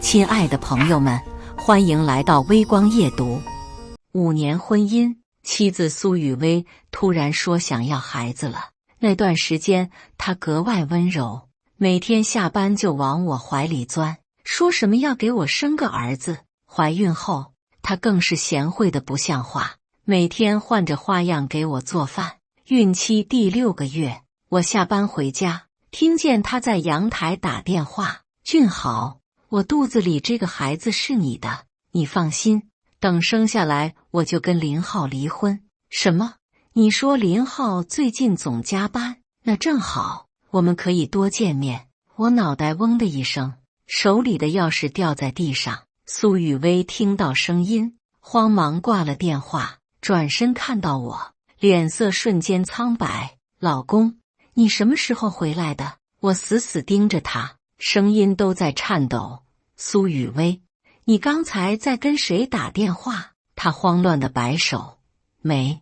亲爱的朋友们，欢迎来到微光夜读。5年婚姻，妻子苏雨薇突然说想要孩子了。那段时间，她格外温柔，每天下班就往我怀里钻，说什么要给我生个儿子。怀孕后，她更是贤惠的不像话，每天换着花样给我做饭。孕期第6个月，我下班回家，听见她在阳台打电话：“俊豪，我肚子里这个孩子是你的，你放心，等生下来我就跟林浩离婚。”什么？你说林浩最近总加班？那正好，我们可以多见面。我脑袋嗡的一声，手里的钥匙掉在地上。苏雨薇听到声音，慌忙挂了电话，转身看到我，脸色瞬间苍白。老公，你什么时候回来的？我死死盯着他，声音都在颤抖。苏雨薇，你刚才在跟谁打电话？她慌乱的摆手，没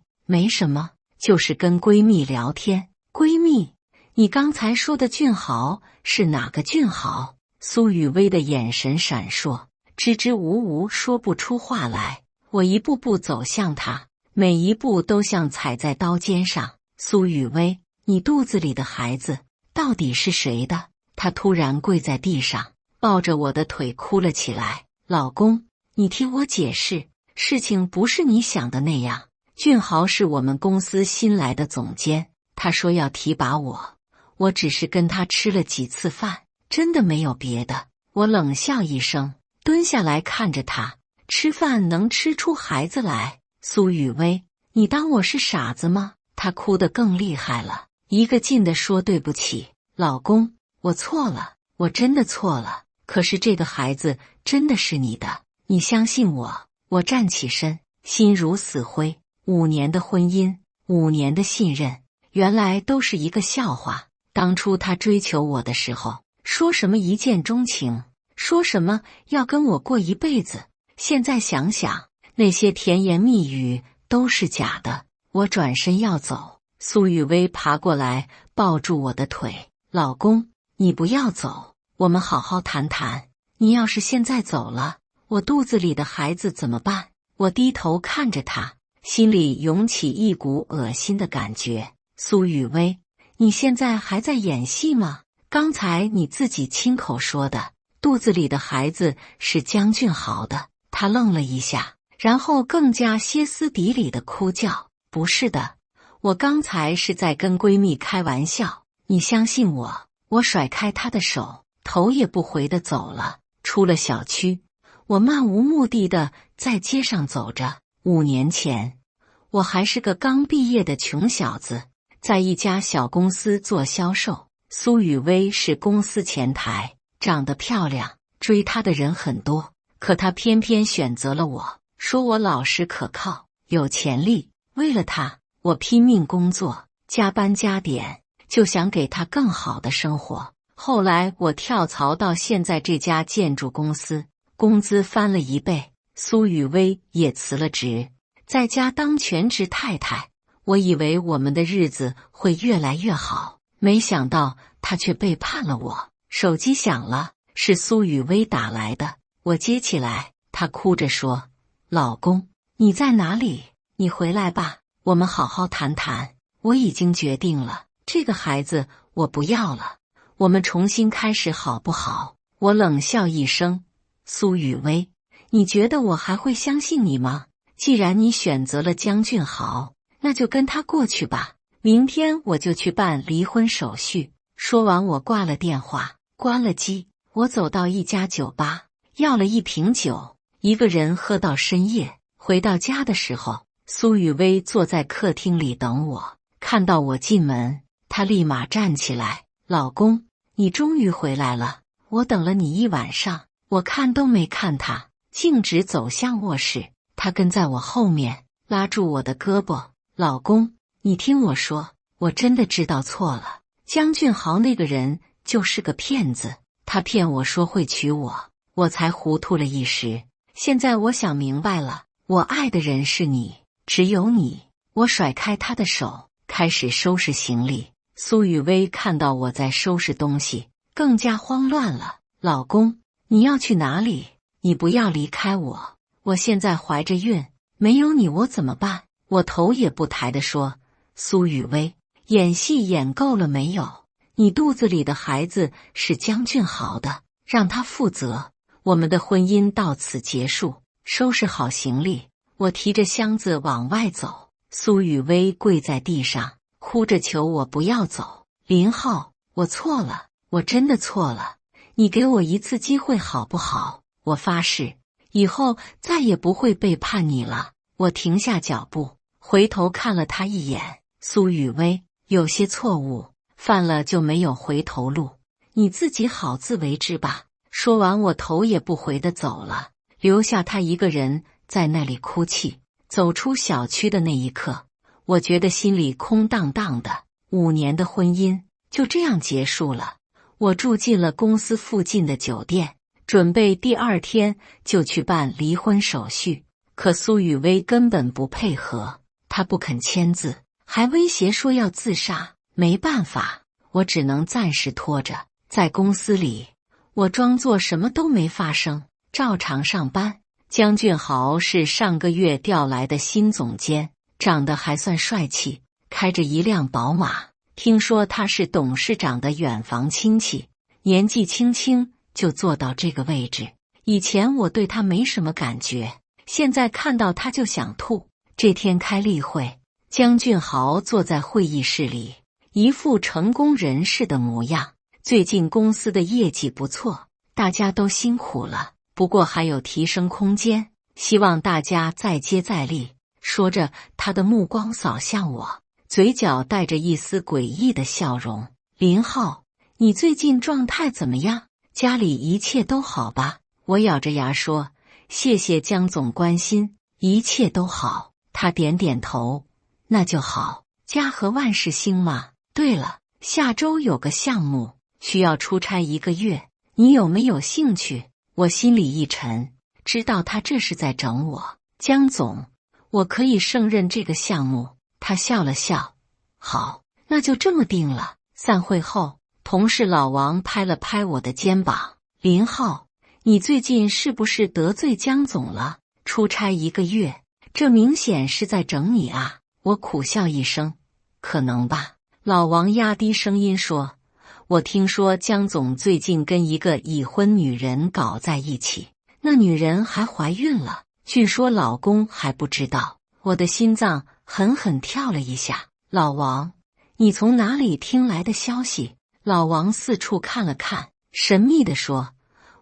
什么，就是跟闺蜜聊天。闺蜜？你刚才说的俊豪是哪个俊豪？苏雨薇的眼神闪烁，支支吾吾说不出话来。我一步步走向她，每一步都像踩在刀尖上。苏雨薇，你肚子里的孩子到底是谁的？她突然跪在地上，抱着我的腿哭了起来。老公，你听我解释，事情不是你想的那样。俊豪是我们公司新来的总监，他说要提拔我只是跟他吃了几次饭，真的没有别的。我冷笑一声，蹲下来看着他，吃饭能吃出孩子来？苏雨薇，你当我是傻子吗？他哭得更厉害了，一个劲地说对不起，老公，我错了，我真的错了。可是这个孩子真的是你的，你相信我。我站起身，心如死灰。5年的婚姻，5年的信任，原来都是一个笑话。当初他追求我的时候，说什么一见钟情，说什么要跟我过一辈子，现在想想，那些甜言蜜语都是假的。我转身要走，苏雨薇爬过来抱住我的腿，老公，你不要走，我们好好谈谈。你要是现在走了，我肚子里的孩子怎么办？我低头看着他，心里涌起一股恶心的感觉。苏雨薇，你现在还在演戏吗？刚才你自己亲口说的，肚子里的孩子是江俊豪的。他愣了一下，然后更加歇斯底里的哭叫：不是的，我刚才是在跟闺蜜开玩笑，你相信我。我甩开她的手，头也不回地走了。出了小区，我漫无目的地在街上走着。5年前，我还是个刚毕业的穷小子，在一家小公司做销售。苏雨薇是公司前台，长得漂亮，追她的人很多，可她偏偏选择了我，说我老实可靠，有潜力。为了她，我拼命工作，加班加点，就想给她更好的生活。后来我跳槽到现在这家建筑公司，工资翻了1倍，苏雨薇也辞了职，在家当全职太太。我以为我们的日子会越来越好，没想到她却背叛了我。手机响了，是苏雨薇打来的，我接起来，她哭着说：老公，你在哪里？你回来吧，我们好好谈谈。我已经决定了，这个孩子我不要了，我们重新开始好不好？我冷笑一声，苏雨薇，你觉得我还会相信你吗？既然你选择了江俊豪，那就跟他过去吧，明天我就去办离婚手续。说完我挂了电话，关了机。我走到一家酒吧，要了1瓶酒，一个人喝到深夜。回到家的时候，苏雨薇坐在客厅里等我，看到我进门，她立马站起来，老公，你终于回来了，我等了你1晚上。我看都没看他，径直走向卧室。他跟在我后面，拉住我的胳膊，老公，你听我说，我真的知道错了。江俊豪那个人就是个骗子，他骗我说会娶我，我才糊涂了一时。现在我想明白了，我爱的人是你，只有你。我甩开他的手，开始收拾行李。苏雨薇看到我在收拾东西，更加慌乱了。老公，你要去哪里？你不要离开我，我现在怀着孕，没有你我怎么办？我头也不抬地说。苏雨薇，演戏演够了没有？你肚子里的孩子是江俊豪的，让他负责。我们的婚姻到此结束，收拾好行李，我提着箱子往外走。苏雨薇跪在地上，哭着求我不要走。林浩，我错了，我真的错了，你给我一次机会好不好？我发誓，以后再也不会背叛你了。我停下脚步，回头看了他一眼。苏雨薇，有些错误，犯了就没有回头路，你自己好自为之吧。说完，我头也不回地走了，留下他一个人在那里哭泣。走出小区的那一刻，我觉得心里空荡荡的，5年的婚姻就这样结束了。我住进了公司附近的酒店，准备第2天就去办离婚手续。可苏雨薇根本不配合，她不肯签字，还威胁说要自杀。没办法，我只能暂时拖着。在公司里，我装作什么都没发生，照常上班。江俊豪是上个月调来的新总监，长得还算帅气，开着一辆宝马。听说他是董事长的远房亲戚，年纪轻轻就做到这个位置。以前我对他没什么感觉，现在看到他就想吐。这天开例会，江俊豪坐在会议室里，一副成功人士的模样。最近公司的业绩不错，大家都辛苦了，不过还有提升空间，希望大家再接再厉。说着，他的目光扫向我，嘴角带着一丝诡异的笑容。林浩，你最近状态怎么样？家里一切都好吧？我咬着牙说，谢谢江总关心，一切都好。他点点头，那就好，家和万事兴嘛。对了，下周有个项目需要出差1个月，你有没有兴趣？我心里一沉，知道他这是在整我。江总，我可以胜任这个项目。他笑了笑，好，那就这么定了。散会后，同事老王拍了拍我的肩膀，林浩，你最近是不是得罪江总了？出差1个月，这明显是在整你啊。我苦笑一声，可能吧。老王压低声音说，我听说江总最近跟一个已婚女人搞在一起，那女人还怀孕了，据说老公还不知道。我的心脏狠狠跳了一下。老王，你从哪里听来的消息？老王四处看了看，神秘地说，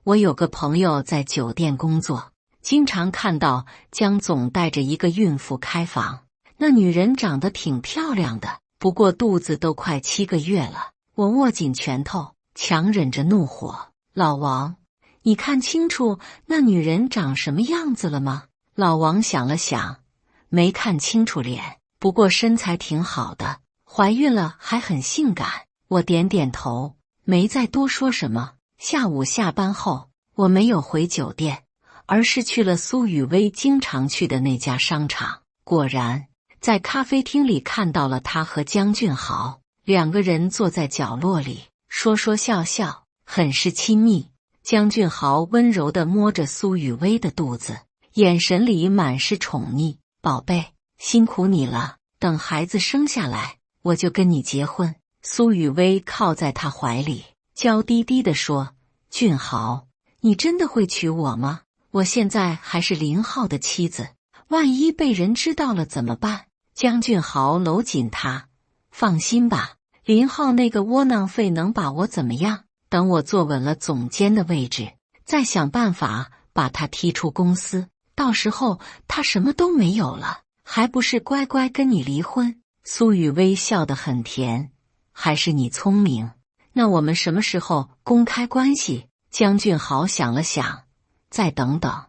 我有个朋友在酒店工作，经常看到江总带着一个孕妇开房，那女人长得挺漂亮的，不过肚子都快7个月了。我握紧拳头，强忍着怒火。老王，你看清楚那女人长什么样子了吗？老王想了想，没看清楚脸，不过身材挺好的，怀孕了还很性感。我点点头，没再多说什么。下午下班后，我没有回酒店，而是去了苏雨薇经常去的那家商场。果然，在咖啡厅里看到了他和江俊豪，2个人坐在角落里，说说笑笑，很是亲密。江俊豪温柔地摸着苏雨薇的肚子，眼神里满是宠溺。宝贝，辛苦你了，等孩子生下来，我就跟你结婚。苏雨薇靠在他怀里，娇滴滴地说，俊豪，你真的会娶我吗？我现在还是林浩的妻子，万一被人知道了怎么办？江俊豪搂紧他，放心吧，林浩那个窝囊废能把我怎么样？等我坐稳了总监的位置，再想办法把他踢出公司，到时候他什么都没有了，还不是乖乖跟你离婚？苏雨薇笑得很甜，还是你聪明。那我们什么时候公开关系？江俊豪想了想，再等等，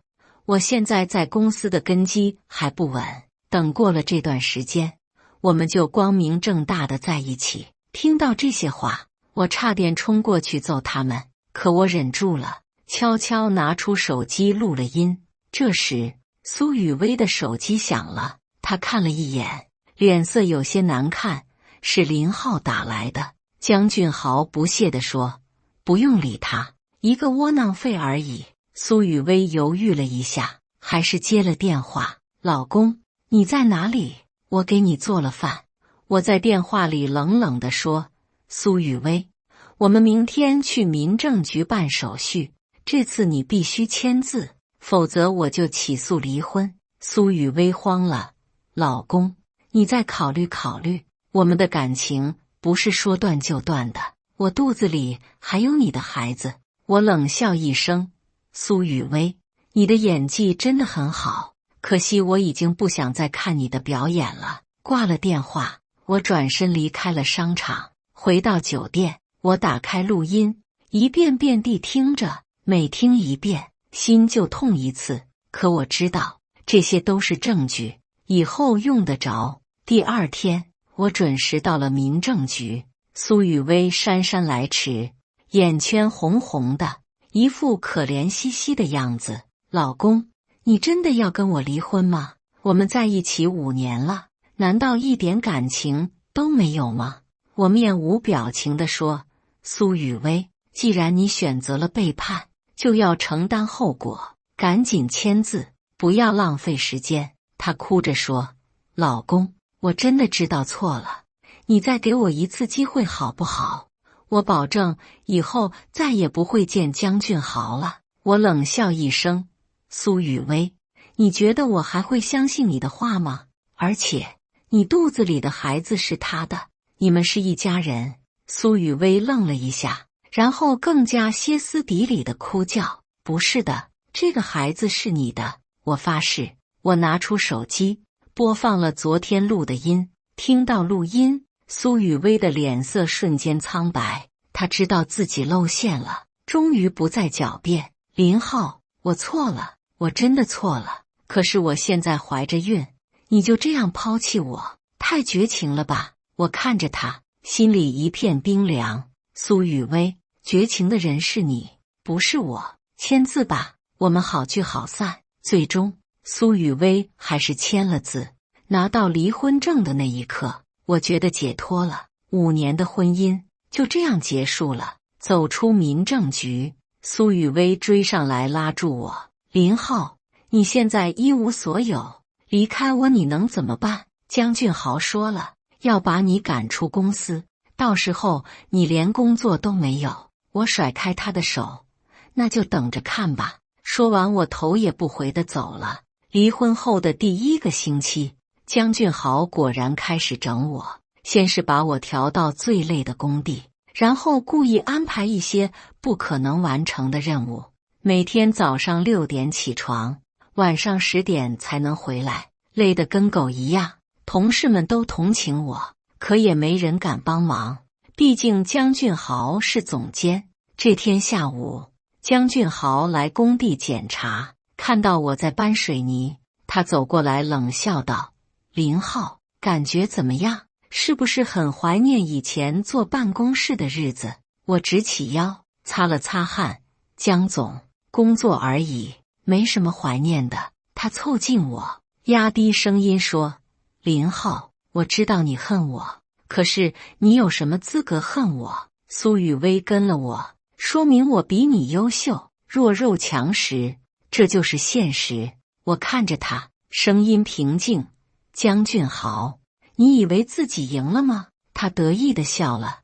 我现在在公司的根基还不稳，等过了这段时间，我们就光明正大的在一起。听到这些话，我差点冲过去揍他们，可我忍住了，悄悄拿出手机录了音。这时，苏雨薇的手机响了，她看了一眼，脸色有些难看，是林浩打来的。江俊豪不屑地说，不用理他，一个窝囊废而已。苏雨薇犹豫了一下，还是接了电话。老公，你在哪里？我给你做了饭。我在电话里冷冷地说。苏雨薇，我们明天去民政局办手续，这次你必须签字，否则我就起诉离婚。苏雨薇慌了。老公，你再考虑考虑，我们的感情不是说断就断的，我肚子里还有你的孩子。我冷笑一声。苏雨薇，你的演技真的很好，可惜我已经不想再看你的表演了。挂了电话，我转身离开了商场。回到酒店，我打开录音，一遍遍地听着，每听一遍，心就痛一次。可我知道，这些都是证据，以后用得着。第二天，我准时到了民政局。苏雨薇姗姗来迟，眼圈红红的，一副可怜兮兮的样子。老公，你真的要跟我离婚吗？我们在一起5年了，难道一点感情都没有吗？我面无表情地说。苏雨薇，既然你选择了背叛，就要承担后果，赶紧签字，不要浪费时间。她哭着说。老公，我真的知道错了，你再给我一次机会好不好？我保证以后再也不会见江俊豪了。我冷笑一声。苏雨薇，你觉得我还会相信你的话吗？而且你肚子里的孩子是他的，你们是一家人。苏雨薇愣了一下，然后更加歇斯底里的哭叫。不是的，这个孩子是你的，我发誓。我拿出手机，播放了昨天录的音。听到录音，苏雨薇的脸色瞬间苍白，她知道自己露馅了，终于不再狡辩。林浩，我错了，我真的错了。可是我现在怀着孕，你就这样抛弃我，太绝情了吧？我看着他，心里一片冰凉。苏雨薇，绝情的人是你，不是我。签字吧，我们好聚好散。最终，苏雨薇还是签了字。拿到离婚证的那一刻，我觉得解脱了。5年的婚姻就这样结束了。走出民政局，苏雨薇追上来拉住我。林浩，你现在一无所有，离开我你能怎么办？江俊豪说了，要把你赶出公司，到时候你连工作都没有。我甩开他的手，那就等着看吧。说完，我头也不回地走了。离婚后的第1个星期，江俊豪果然开始整我。先是把我调到最累的工地，然后故意安排一些不可能完成的任务。每天早上6点起床，晚上10点才能回来，累得跟狗一样。同事们都同情我，可也没人敢帮忙，毕竟江俊豪是总监。这天下午，江俊豪来工地检查，看到我在搬水泥，他走过来冷笑道：林浩，感觉怎么样？是不是很怀念以前坐办公室的日子？我直起腰，擦了擦汗。江总，工作而已，没什么怀念的。他凑近我，压低声音说：林浩，我知道你恨我，可是你有什么资格恨我？苏雨薇跟了我，说明我比你优秀，弱肉强食，这就是现实。我看着他，声音平静：江俊豪，你以为自己赢了吗？他得意地笑了。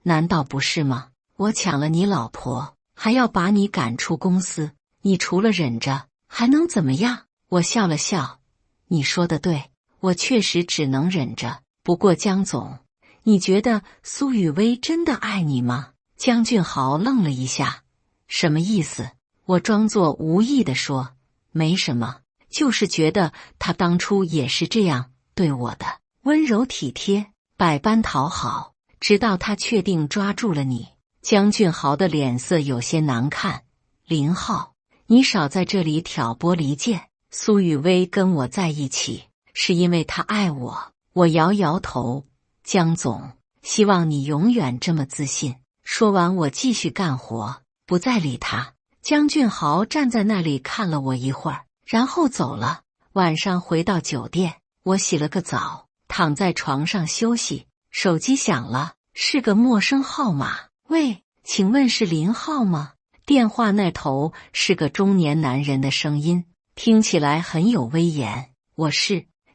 难道不是吗？我抢了你老婆，还要把你赶出公司，你除了忍着还能怎么样？我笑了笑：你说的对，我确实只能忍着。不过江总，你觉得苏雨薇真的爱你吗？江俊豪愣了一下。什么意思？我装作无意地说：没什么，就是觉得他当初也是这样对我的，温柔体贴，百般讨好，直到他确定抓住了你。江俊豪的脸色有些难看。林浩，你少在这里挑拨离间。苏雨薇跟我在一起，是因为她爱我。我摇摇头。江总，希望你永远这么自信。说完，我继续干活，不再理他。江俊豪站在那里看了我一会儿，然后走了。晚上回到酒店，我洗了个澡，躺在床上休息。手机响了，是个陌生号码。喂，请问是林浩吗？电话那头是个中年男人的声音，听起来很有威严。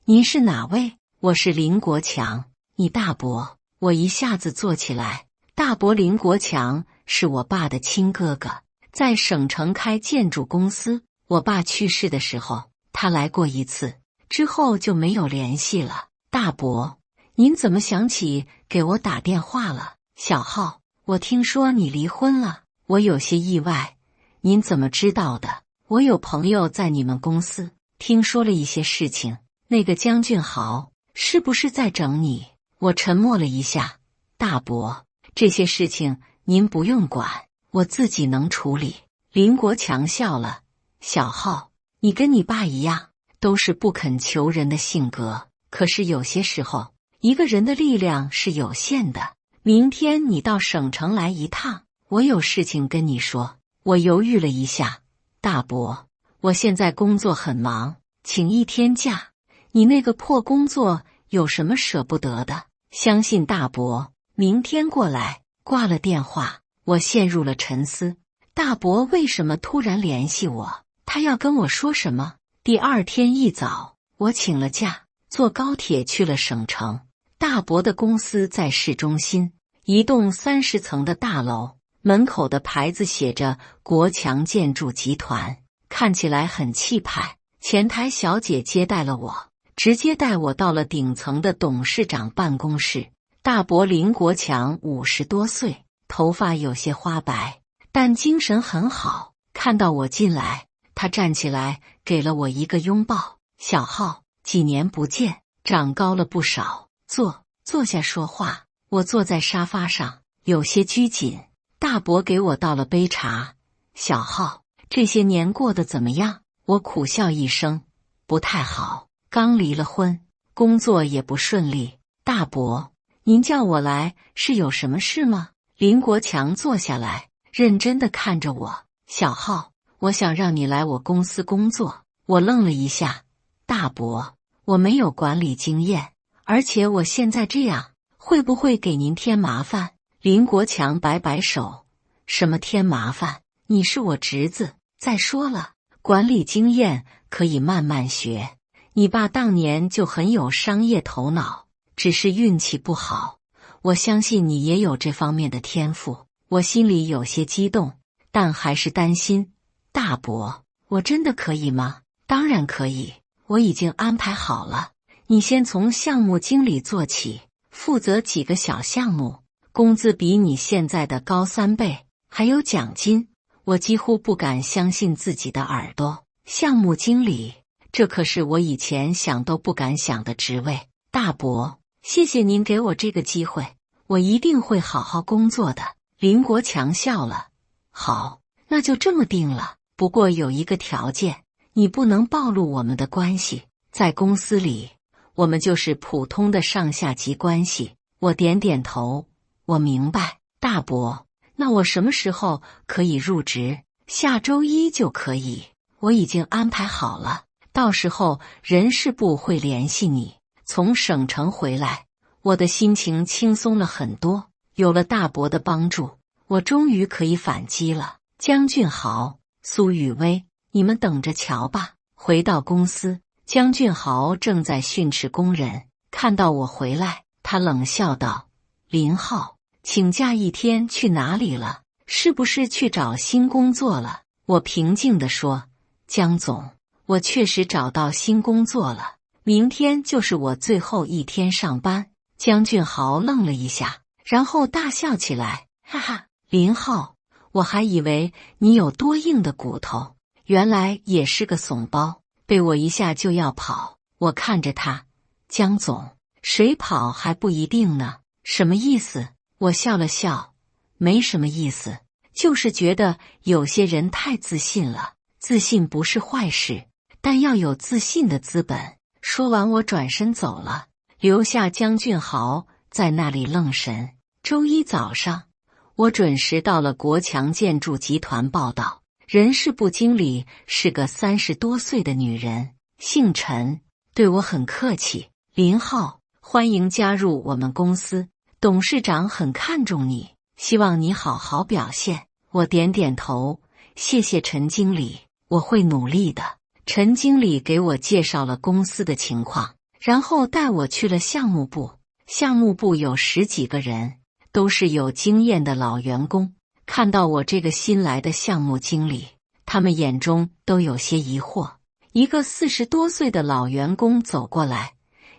您是哪位？我是林国强。你大伯？我一下子坐起来。大伯林国强是我爸的亲哥哥，在省城开建筑公司。我爸去世的时候，他来过一次，之后就没有联系了。大伯，您怎么想起给我打电话了？小浩，我听说你离婚了，我有些意外。您怎么知道的？我有朋友在你们公司，听说了一些事情。那个江俊豪是不是在整你？我沉默了一下。大伯，这些事情您不用管，我自己能处理。林国强笑了。小浩，你跟你爸一样，都是不肯求人的性格。可是有些时候，一个人的力量是有限的。明天你到省城来一趟，我有事情跟你说。我犹豫了一下。大伯，我现在工作很忙，请1天假。你那个破工作有什么舍不得的？相信大伯明天过来。挂了电话，我陷入了沉思。大伯为什么突然联系我？他要跟我说什么？第二天一早，我请了假，坐高铁去了省城。大伯的公司在市中心，一栋30层的大楼，门口的牌子写着国强建筑集团，看起来很气派。前台小姐接待了我，直接带我到了顶层的董事长办公室。大伯林国强50多岁，头发有些花白，但精神很好。看到我进来，他站起来给了我一个拥抱。小浩，几年不见，长高了不少。坐下说话。我坐在沙发上，有些拘谨。大伯给我倒了杯茶。小浩，这些年过得怎么样？我苦笑一声，不太好，刚离了婚，工作也不顺利。大伯，您叫我来是有什么事吗？林国强坐下来，认真地看着我。小浩，我想让你来我公司工作。我愣了一下。大伯，我没有管理经验，而且我现在这样，会不会给您添麻烦？林国强摆摆手，什么添麻烦？你是我侄子。再说了，管理经验可以慢慢学。你爸当年就很有商业头脑，只是运气不好。我相信你也有这方面的天赋。我心里有些激动，但还是担心。大伯，我真的可以吗？当然可以，我已经安排好了。你先从项目经理做起，负责几个小项目，工资比你现在的高3倍，还有奖金。我几乎不敢相信自己的耳朵。项目经理，这可是我以前想都不敢想的职位。大伯，谢谢您给我这个机会，我一定会好好工作的。林国强笑了。好，那就这么定了。不过有一个条件，你不能暴露我们的关系。在公司里，我们就是普通的上下级关系。我点点头，我明白。大伯，那我什么时候可以入职？下周1就可以，我已经安排好了，到时候人事部会联系你。从省城回来，我的心情轻松了很多，有了大伯的帮助，我终于可以反击了。江俊豪、苏雨薇，你们等着瞧吧。回到公司，江俊豪正在训斥工人，看到我回来，他冷笑道：林浩，请假1天去哪里了？是不是去找新工作了？我平静地说：江总，我确实找到新工作了，明天就是我最后1天上班。江俊豪愣了一下，然后大笑起来，哈哈，林浩，我还以为你有多硬的骨头，原来也是个怂包，被我一下就要跑。我看着他，江总，谁跑还不一定呢。什么意思？我笑了笑，没什么意思，就是觉得有些人太自信了。自信不是坏事，但要有自信的资本。说完，我转身走了，留下江俊豪在那里愣神。周1早上，我准时到了国强建筑集团报道。人事部经理是个30多岁的女人，姓陈，对我很客气。林浩，欢迎加入我们公司，董事长很看重你，希望你好好表现。我点点头，谢谢陈经理，我会努力的。陈经理给我介绍了公司的情况，然后带我去了项目部。项目部有10几个人，都是有经验的老员工。看到我这个新来的项目经理，他们眼中都有些疑惑。一个40多岁的老员工走过来：“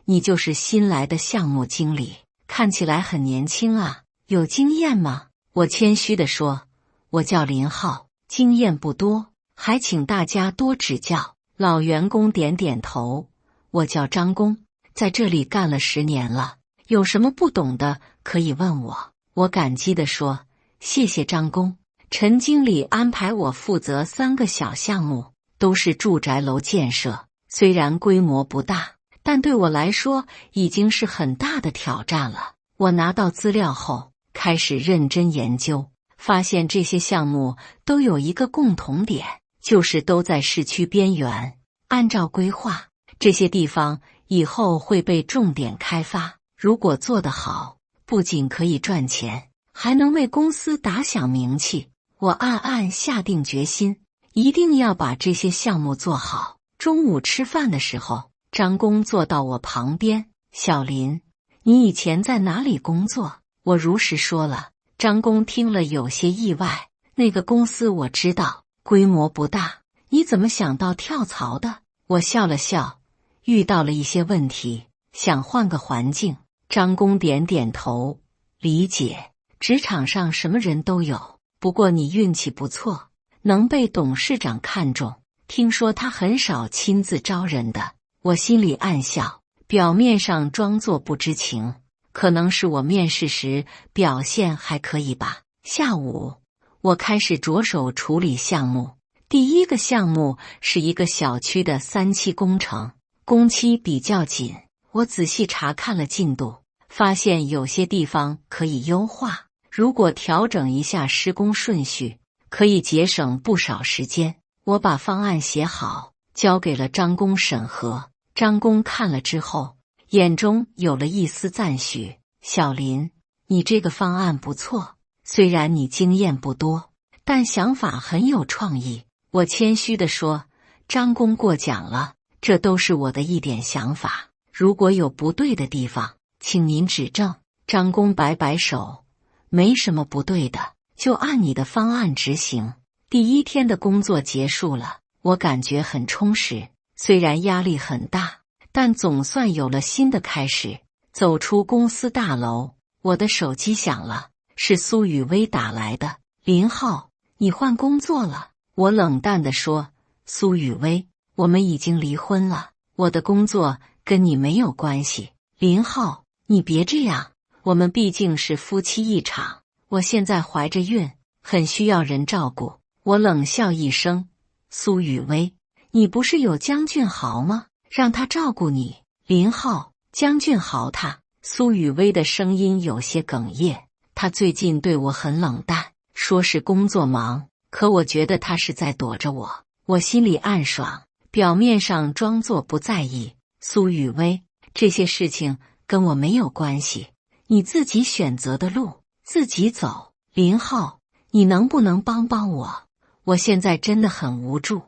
你就是新来的项目经理，看起来很年轻啊，有经验吗？”我谦虚地说：“我叫林浩，经验不多，还请大家多指教。”老员工点点头：“我叫张工，在这里干了10年了，有什么不懂的可以问我。”我感激地说：“谢谢张工。”陈经理安排我负责3个小项目，都是住宅楼建设，虽然规模不大，但对我来说已经是很大的挑战了。我拿到资料后，开始认真研究，发现这些项目都有一个共同点，就是都在市区边缘。按照规划，这些地方以后会被重点开发，如果做得好，不仅可以赚钱，还能为公司打响名气。我暗暗下定决心，一定要把这些项目做好。中午吃饭的时候，张工坐到我旁边：“小林，你以前在哪里工作？”我如实说了。张工听了有些意外：“那个公司我知道，规模不大，你怎么想到跳槽的？”我笑了笑：“遇到了一些问题，想换个环境。”张工点点头：“理解，职场上什么人都有，不过你运气不错，能被董事长看中。听说他很少亲自招人的。”我心里暗笑，表面上装作不知情，可能是我面试时表现还可以吧。下午，我开始着手处理项目。第一个项目是一个小区的3期工程，工期比较紧。我仔细查看了进度，发现有些地方可以优化，如果调整一下施工顺序，可以节省不少时间。我把方案写好，交给了张工审核。张工看了之后，眼中有了一丝赞许：“小林，你这个方案不错，虽然你经验不多，但想法很有创意。”我谦虚地说：“张工过奖了，这都是我的一点想法，如果有不对的地方，请您指正。”张工摆摆手：“没什么不对的，就按你的方案执行。”第1天的工作结束了，我感觉很充实，虽然压力很大，但总算有了新的开始。走出公司大楼，我的手机响了，是苏雨薇打来的：“林浩，你换工作了。”我冷淡地说：“苏雨薇，我们已经离婚了，我的工作跟你没有关系。”“林浩，你别这样，我们毕竟是夫妻一场，我现在怀着孕，很需要人照顾。”我冷笑一声：“苏雨薇，你不是有江俊豪吗？让他照顾你。”“林浩，江俊豪他……”苏雨薇的声音有些哽咽，他最近对我很冷淡，说是工作忙，可我觉得他是在躲着我。我心里暗爽，表面上装作不在意。“苏雨薇，这些事情跟我没有关系，你自己选择的路，自己走。林浩，你能不能帮帮我？我现在真的很无助。”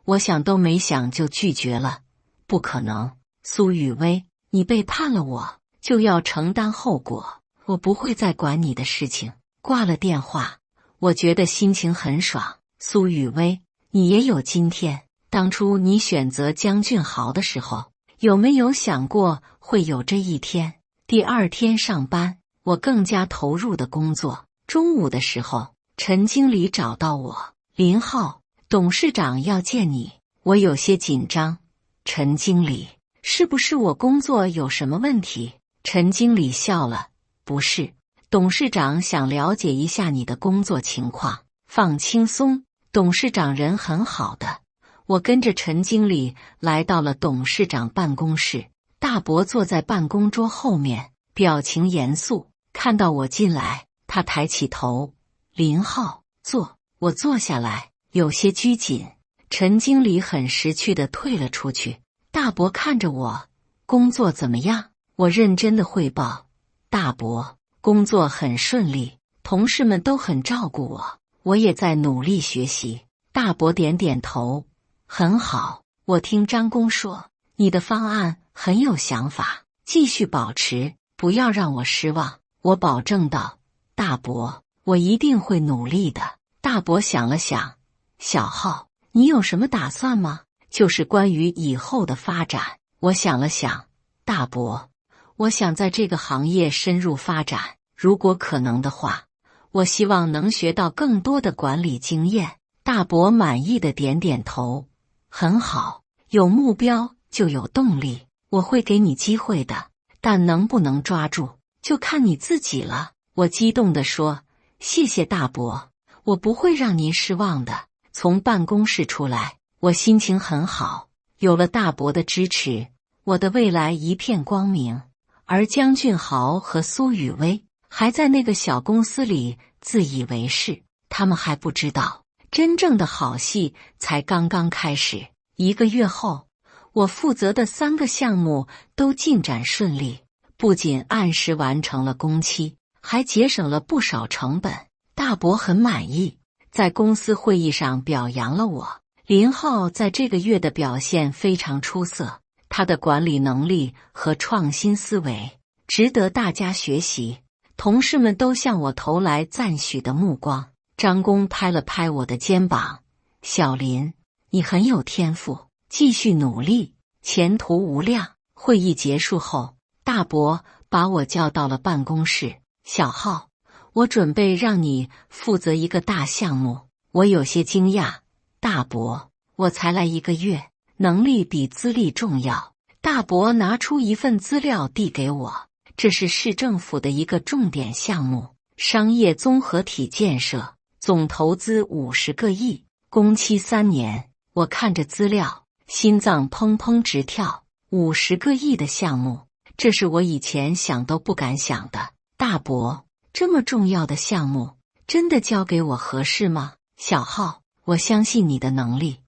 我想都没想就拒绝了：“不可能，苏雨薇，你背叛了我，就要承担后果，我不会再管你的事情。”挂了电话，我觉得心情很爽。苏雨薇，你也有今天。当初你选择江俊豪的时候，有没有想过会有这一天？第2天上班，我更加投入的工作。中午的时候，陈经理找到我：“林浩，董事长要见你。”我有些紧张：“陈经理，是不是我工作有什么问题？”陈经理笑了：“不是，董事长想了解一下你的工作情况。放轻松，董事长人很好的。”我跟着陈经理来到了董事长办公室，大伯坐在办公桌后面，表情严肃。看到我进来，他抬起头：“林浩，坐。”我坐下来，有些拘谨。陈经理很识趣地退了出去。大伯看着我：“工作怎么样？”我认真地汇报：“大伯，工作很顺利，同事们都很照顾我，我也在努力学习。”大伯点点头，很好。我听张工说，你的方案很有想法，继续保持，不要让我失望。我保证道。大伯，我一定会努力的。大伯想了想，小浩，你有什么打算吗？就是关于以后的发展。我想了想，大伯，我想在这个行业深入发展，如果可能的话，我希望能学到更多的管理经验。大伯满意的点点头，很好，有目标就有动力，我会给你机会的，但能不能抓住，就看你自己了。我激动地说，谢谢大伯，我不会让您失望的。从办公室出来，我心情很好，有了大伯的支持，我的未来一片光明。而姜俊豪和苏雨薇还在那个小公司里自以为是，他们还不知道真正的好戏才刚刚开始。1个月后，我负责的3个项目都进展顺利，不仅按时完成了工期，还节省了不少成本。大伯很满意，在公司会议上表扬了我。林浩在这个月的表现非常出色，他的管理能力和创新思维值得大家学习。同事们都向我投来赞许的目光。张工拍了拍我的肩膀，小林，你很有天赋，继续努力，前途无量。会议结束后，大伯把我叫到了办公室。小浩，我准备让你负责一个大项目。我有些惊讶，大伯，我才来1个月，能力比资历重要。大伯拿出一份资料递给我，这是市政府的一个重点项目，商业综合体建设，总投资50个亿，工期3年。我看着资料，心脏砰砰直跳。50个亿的项目，这是我以前想都不敢想的。大伯，这么重要的项目，真的交给我合适吗？小浩，我相信你的能力，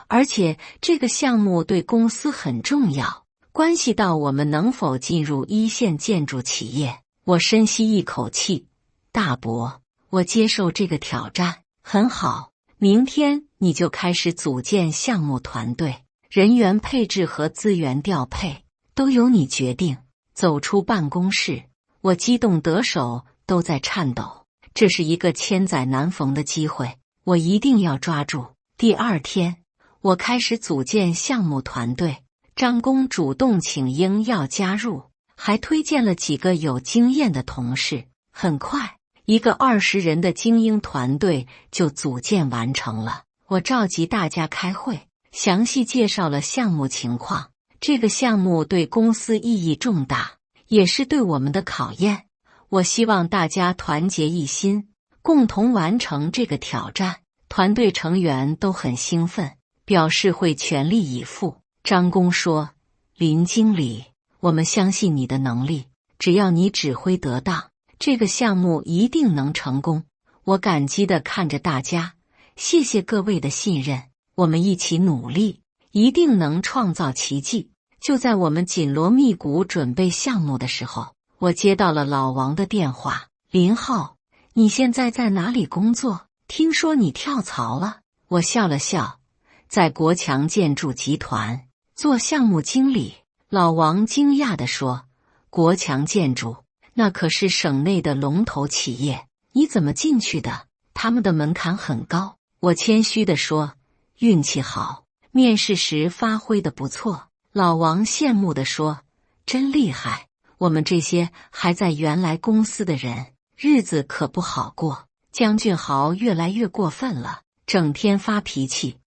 而且这个项目对公司很重要，关系到我们能否进入1线建筑企业。我深吸一口气，大伯，我接受这个挑战。很好，明天你就开始组建项目团队，人员配置和资源调配都由你决定。走出办公室，我激动得手都在颤抖。这是一个千载难逢的机会，我一定要抓住。第2天，我开始组建项目团队。张工主动请缨要加入，还推荐了几个有经验的同事。很快，一个20人的精英团队就组建完成了。我召集大家开会，详细介绍了项目情况。这个项目对公司意义重大，也是对我们的考验。我希望大家团结一心，共同完成这个挑战。团队成员都很兴奋，表示会全力以赴。张工说，林经理，我们相信你的能力，只要你指挥得当，这个项目一定能成功。我感激地看着大家，谢谢各位的信任，我们一起努力，一定能创造奇迹。就在我们紧锣密鼓准备项目的时候，我接到了老王的电话。林浩，你现在在哪里工作？听说你跳槽了。我笑了笑，在国强建筑集团做项目经理。老王惊讶地说，国强建筑，那可是省内的龙头企业，你怎么进去的？他们的门槛很高。我谦虚地说，运气好，面试时发挥得不错。老王羡慕地说，真厉害，我们这些还在原来公司的人，日子可不好过。姜俊豪越来越过分了，整天发脾气，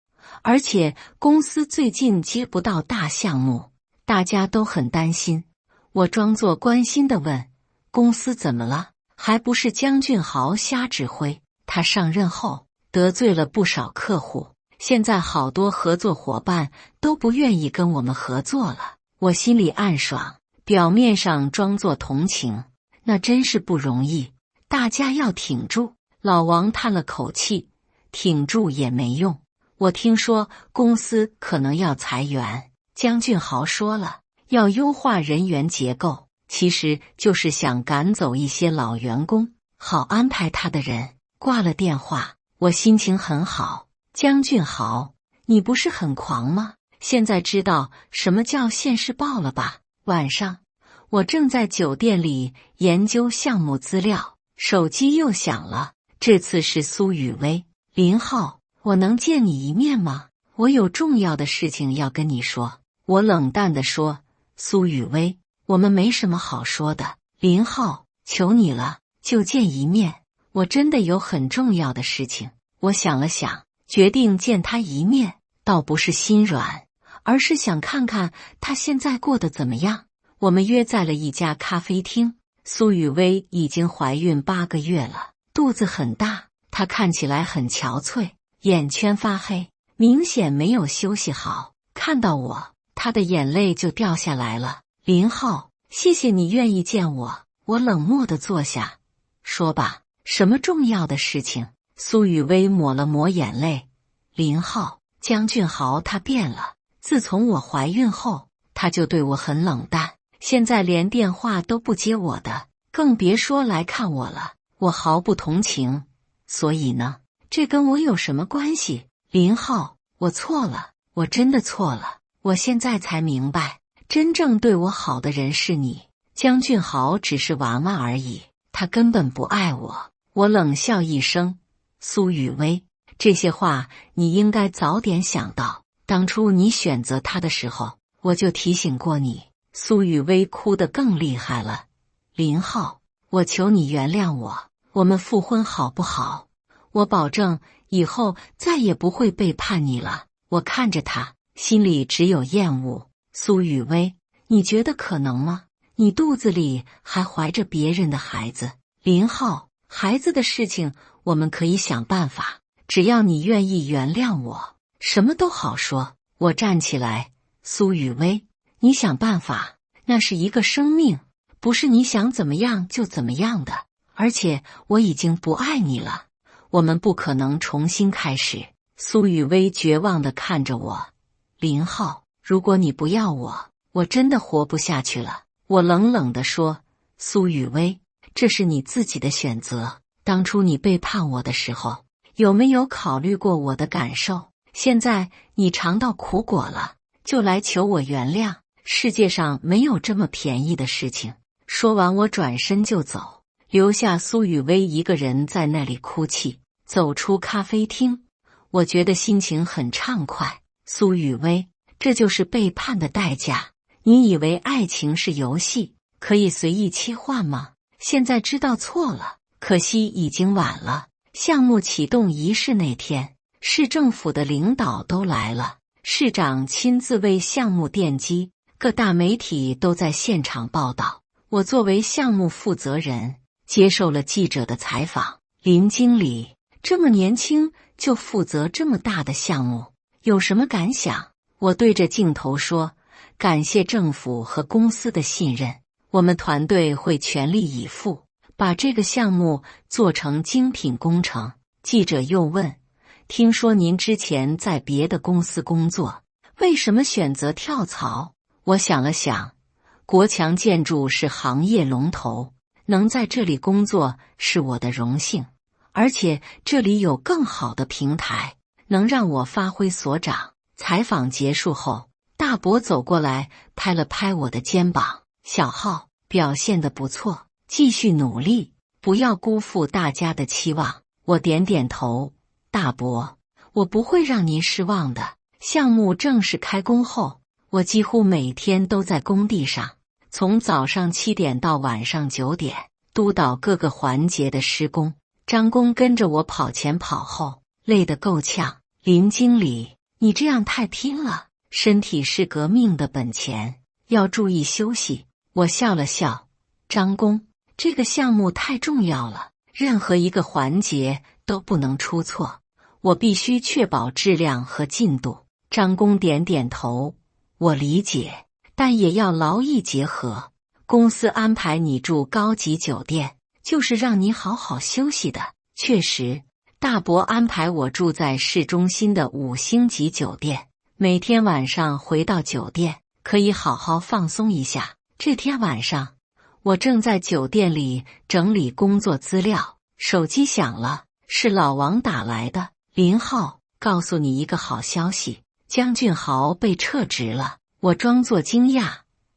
而且公司最近接不到大项目，大家都很担心。我装作关心地问，公司怎么了？还不是姜俊豪瞎指挥，他上任后得罪了不少客户，现在好多合作伙伴都不愿意跟我们合作了。我心里暗爽，表面上装作同情，那真是不容易，大家要挺住。老王叹了口气，挺住也没用，我听说公司可能要裁员。姜俊豪说了，要优化人员结构，其实就是想赶走一些老员工，好安排他的人。挂了电话，我心情很好，江俊豪，你不是很狂吗？现在知道什么叫现世报了吧？晚上，我正在酒店里研究项目资料，手机又响了。这次是苏雨薇。林浩，我能见你一面吗？我有重要的事情要跟你说。我冷淡地说。苏雨薇，我们没什么好说的。林浩，求你了，就见一面。我真的有很重要的事情。我想了想，决定见他一面，倒不是心软，而是想看看他现在过得怎么样。我们约在了一家咖啡厅。苏雨薇已经怀孕8个月了，肚子很大，她看起来很憔悴，眼圈发黑，明显没有休息好。看到我，她的眼泪就掉下来了。林浩，谢谢你愿意见我。我冷漠地坐下。说吧，什么重要的事情？苏雨薇抹了抹眼泪。林浩，江俊豪他变了。自从我怀孕后，他就对我很冷淡，现在连电话都不接我的，更别说来看我了。我毫不同情。所以呢？这跟我有什么关系？林浩，我错了，我真的错了。我现在才明白，真正对我好的人是你。江俊豪只是玩玩而已，他根本不爱我。我冷笑一声。苏雨薇，这些话你应该早点想到。当初你选择他的时候，我就提醒过你。苏雨薇哭得更厉害了。林浩，我求你原谅我，我们复婚好不好？我保证以后再也不会背叛你了。我看着他，心里只有厌恶。苏雨薇，你觉得可能吗？你肚子里还怀着别人的孩子。林浩，孩子的事情我们可以想办法，只要你愿意原谅我，什么都好说。我站起来。苏雨薇，你想办法，那是一个生命，不是你想怎么样就怎么样的。而且我已经不爱你了，我们不可能重新开始。苏雨薇绝望地看着我。林浩，如果你不要我，我真的活不下去了。我冷冷地说。苏雨薇，这是你自己的选择。当初你背叛我的时候，有没有考虑过我的感受？现在你尝到苦果了，就来求我原谅。世界上没有这么便宜的事情。说完，我转身就走，留下苏雨薇一个人在那里哭泣。走出咖啡厅，我觉得心情很畅快。苏雨薇，这就是背叛的代价。你以为爱情是游戏，可以随意切换吗？现在知道错了，可惜已经晚了。项目启动仪式那天，市政府的领导都来了，市长亲自为项目奠基，各大媒体都在现场报道。我作为项目负责人，接受了记者的采访。林经理，这么年轻就负责这么大的项目，有什么感想？我对着镜头说，感谢政府和公司的信任，我们团队会全力以赴，把这个项目做成精品工程。记者又问，听说您之前在别的公司工作，为什么选择跳槽？我想了想，国强建筑是行业龙头，能在这里工作是我的荣幸，而且这里有更好的平台，能让我发挥所长。采访结束后，大伯走过来拍了拍我的肩膀，小浩，表现得不错，继续努力，不要辜负大家的期望。我点点头，大伯，我不会让您失望的。项目正式开工后，我几乎每天都在工地上，从早上7点到晚上9点，督导各个环节的施工。张工跟着我跑前跑后，累得够呛。林经理，你这样太拼了，身体是革命的本钱，要注意休息。我笑了笑，张工，这个项目太重要了，任何一个环节都不能出错，我必须确保质量和进度。张工点点头，我理解，但也要劳逸结合。公司安排你住高级酒店，就是让你好好休息的。确实，大伯安排我住在市中心的5星级酒店，每天晚上回到酒店可以好好放松一下。这天晚上，我正在酒店里整理工作资料，手机响了，是老王打来的。林浩，告诉你一个好消息，江俊豪被撤职了。我装作惊讶，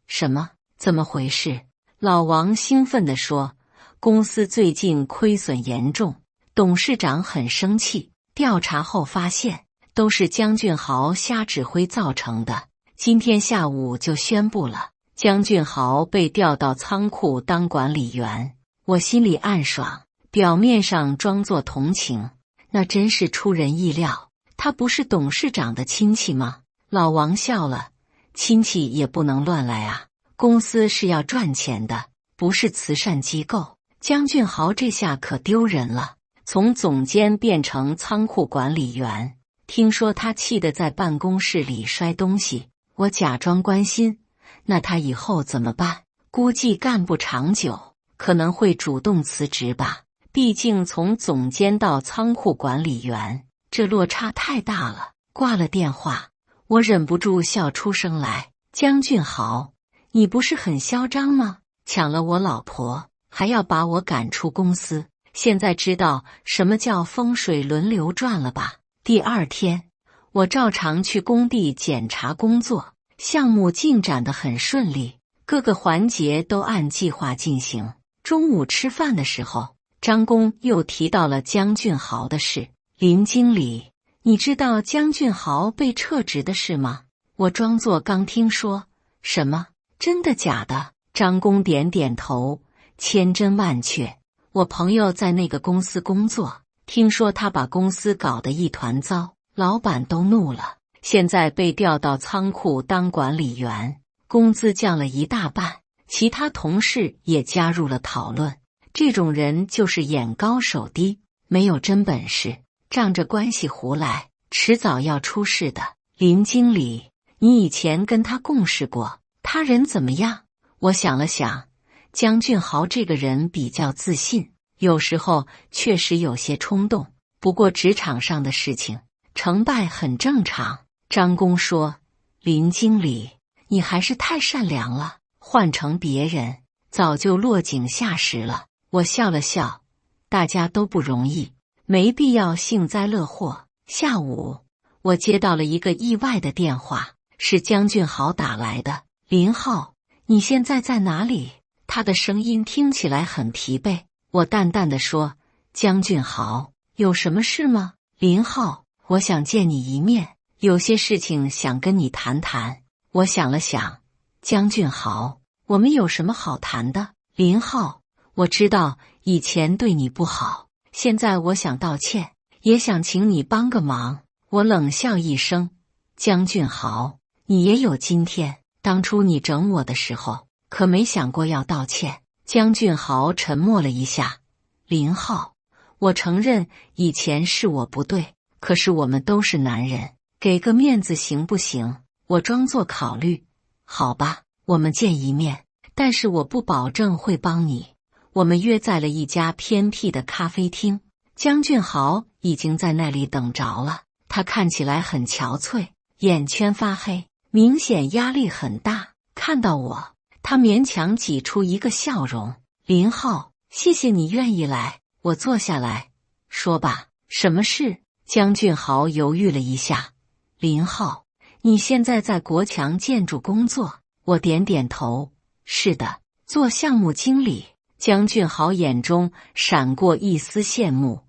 什么？怎么回事？老王兴奋地说，公司最近亏损严重，董事长很生气，调查后发现都是江俊豪瞎指挥造成的。今天下午就宣布了，江俊豪被调到仓库当管理员。我心里暗爽，表面上装作同情，那真是出人意料。他不是董事长的亲戚吗？老王笑了，亲戚也不能乱来啊，公司是要赚钱的，不是慈善机构。江俊豪这下可丢人了，从总监变成仓库管理员，听说他气得在办公室里摔东西。我假装关心，那他以后怎么办？估计干不长久，可能会主动辞职吧。毕竟从总监到仓库管理员，这落差太大了。挂了电话，我忍不住笑出声来。江俊豪，你不是很嚣张吗？抢了我老婆，还要把我赶出公司，现在知道什么叫风水轮流转了吧？第二天，我照常去工地检查工作，项目进展得很顺利，各个环节都按计划进行。中午吃饭的时候，张工又提到了江俊豪的事。林经理，你知道江俊豪被撤职的事吗？我装作刚听说。什么？真的假的？张工点点头，千真万确。我朋友在那个公司工作，听说他把公司搞得一团糟，老板都怒了，现在被调到仓库当管理员，工资降了一大半。其他同事也加入了讨论，这种人就是眼高手低，没有真本事，仗着关系胡来，迟早要出事的。林经理，你以前跟他共事过，他人怎么样？我想了想，江俊豪这个人比较自信，有时候确实有些冲动，不过职场上的事情，成败很正常。张工说，林经理，你还是太善良了，换成别人，早就落井下石了。我笑了笑，大家都不容易，没必要幸灾乐祸。下午，我接到了一个意外的电话，是江俊豪打来的。林浩，你现在在哪里？他的声音听起来很疲惫。我淡淡的说，江俊豪，有什么事吗？林浩，我想见你一面，有些事情想跟你谈谈。我想了想，江俊豪，我们有什么好谈的？林浩，我知道以前对你不好，现在我想道歉，也想请你帮个忙。我冷笑一声，江俊豪，你也有今天。当初你整我的时候，可没想过要道歉。江俊豪沉默了一下。林浩，我承认以前是我不对，可是我们都是男人，给个面子行不行？我装作考虑。好吧，我们见一面，但是我不保证会帮你。我们约在了一家偏僻的咖啡厅，江俊豪已经在那里等着了。他看起来很憔悴，眼圈发黑，明显压力很大。看到我，他勉强挤出一个笑容。林浩，谢谢你愿意来。我坐下来，说吧，什么事？江俊豪犹豫了一下。林浩，你现在在国强建筑工作？我点点头。是的，做项目经理。江俊豪眼中闪过一丝羡慕。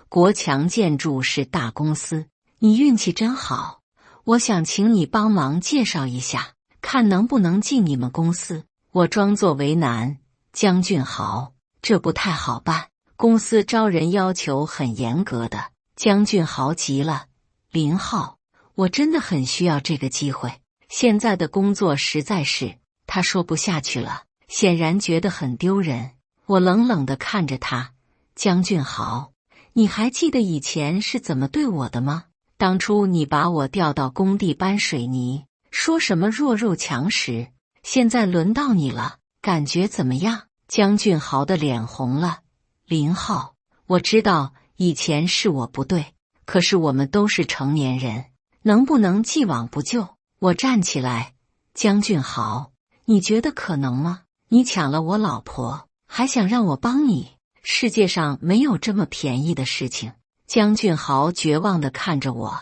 国强建筑是大公司，你运气真好。我想请你帮忙介绍一下，看能不能进你们公司。我装作为难。江俊豪，这不太好办，公司招人要求很严格的。江俊豪急了。林浩，我真的很需要这个机会，现在的工作实在是……他说不下去了，显然觉得很丢人。我冷冷地看着他。江俊豪，你还记得以前是怎么对我的吗？当初你把我调到工地搬水泥，说什么弱肉强食，现在轮到你了，感觉怎么样？江俊豪的脸红了。林浩，我知道以前是我不对，可是我们都是成年人，能不能既往不咎？我站起来。江俊豪，你觉得可能吗？你抢了我老婆，还想让我帮你？世界上没有这么便宜的事情。江俊豪绝望地看着我。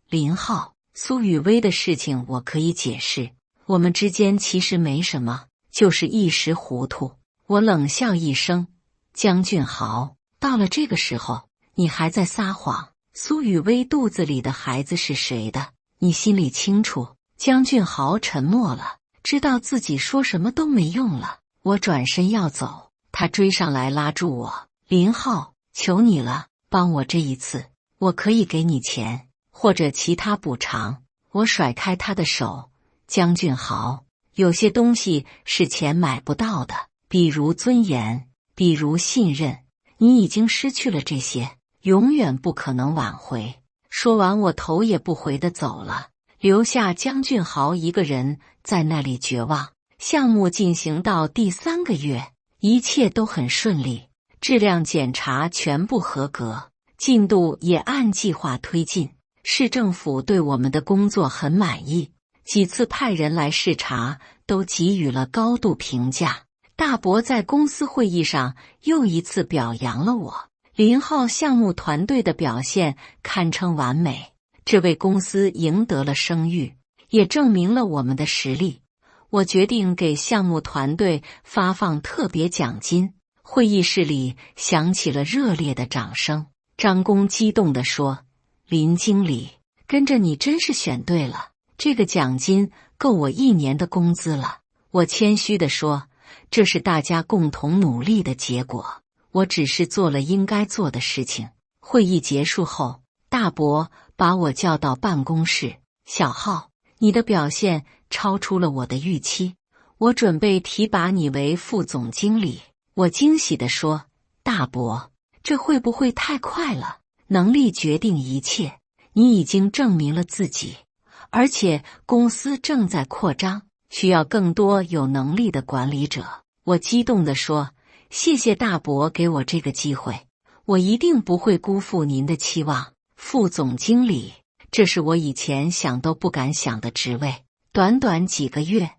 林浩，苏雨薇的事情我可以解释，我们之间其实没什么，就是一时糊涂。我冷笑一声。江俊豪，到了这个时候，你还在撒谎。苏雨薇肚子里的孩子是谁的？你心里清楚。江俊豪沉默了，知道自己说什么都没用了。我转身要走，他追上来拉住我。林浩，求你了，帮我这一次，我可以给你钱或者其他补偿。我甩开他的手。江俊豪，有些东西是钱买不到的，比如尊严，比如信任。你已经失去了这些，永远不可能挽回。说完，我头也不回地走了，留下江俊豪一个人在那里绝望。项目进行到第3个月，一切都很顺利，质量检查全部合格，进度也按计划推进。市政府对我们的工作很满意，几次派人来视察都给予了高度评价。大伯在公司会议上又一次表扬了我。林浩项目团队的表现堪称完美，这为公司赢得了声誉，也证明了我们的实力。我决定给项目团队发放特别奖金。会议室里响起了热烈的掌声。张工激动地说：“林经理，跟着你真是选对了，这个奖金够我1年的工资了。”我谦虚地说：“这是大家共同努力的结果，我只是做了应该做的事情。”会议结束后，大伯把我叫到办公室：“小浩，你的表现超出了我的预期，我准备提拔你为副总经理。”我惊喜地说：“大伯，这会不会太快了？能力决定一切，你已经证明了自己，而且公司正在扩张，需要更多有能力的管理者。”我激动地说：“谢谢大伯给我这个机会，我一定不会辜负您的期望。”副总经理，这是我以前想都不敢想的职位。短短几个月，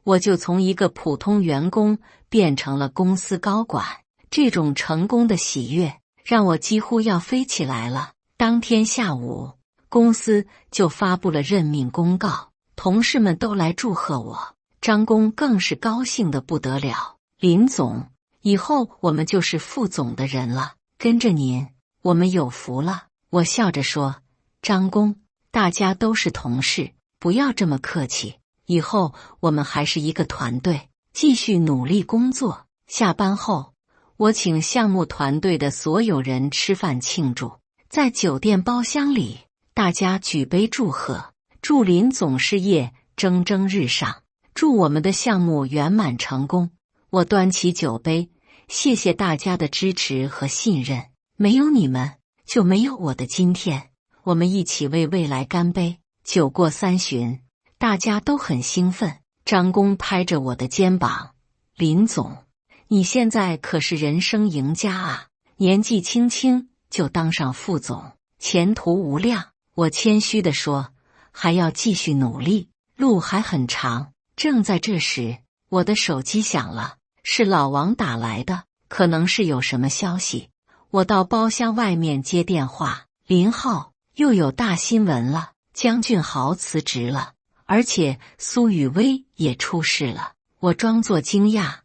我就从一个普通员工变成了公司高管。这种成功的喜悦让我几乎要飞起来了。当天下午，公司就发布了任命公告，同事们都来祝贺我。张工更是高兴得不得了：“林总，以后我们就是副总的人了，跟着您，我们有福了。”我笑着说：“张工，大家都是同事，不要这么客气，以后我们还是一个团队，继续努力工作。”下班后，我请项目团队的所有人吃饭庆祝，在酒店包厢里，大家举杯祝贺，祝林总事业蒸蒸日上，祝我们的项目圆满成功。我端起酒杯，谢谢大家的支持和信任，没有你们，就没有我的今天。我们一起为未来干杯。酒过3巡，大家都很兴奋。张工拍着我的肩膀：“林总，你现在可是人生赢家啊，年纪轻轻就当上副总，前途无量。”我谦虚地说：“还要继续努力，路还很长。”正在这时，我的手机响了，是老王打来的，可能是有什么消息。我到包厢外面接电话：“林浩，又有大新闻了，江俊豪辞职了，而且苏雨薇也出事了。”我装作惊讶：“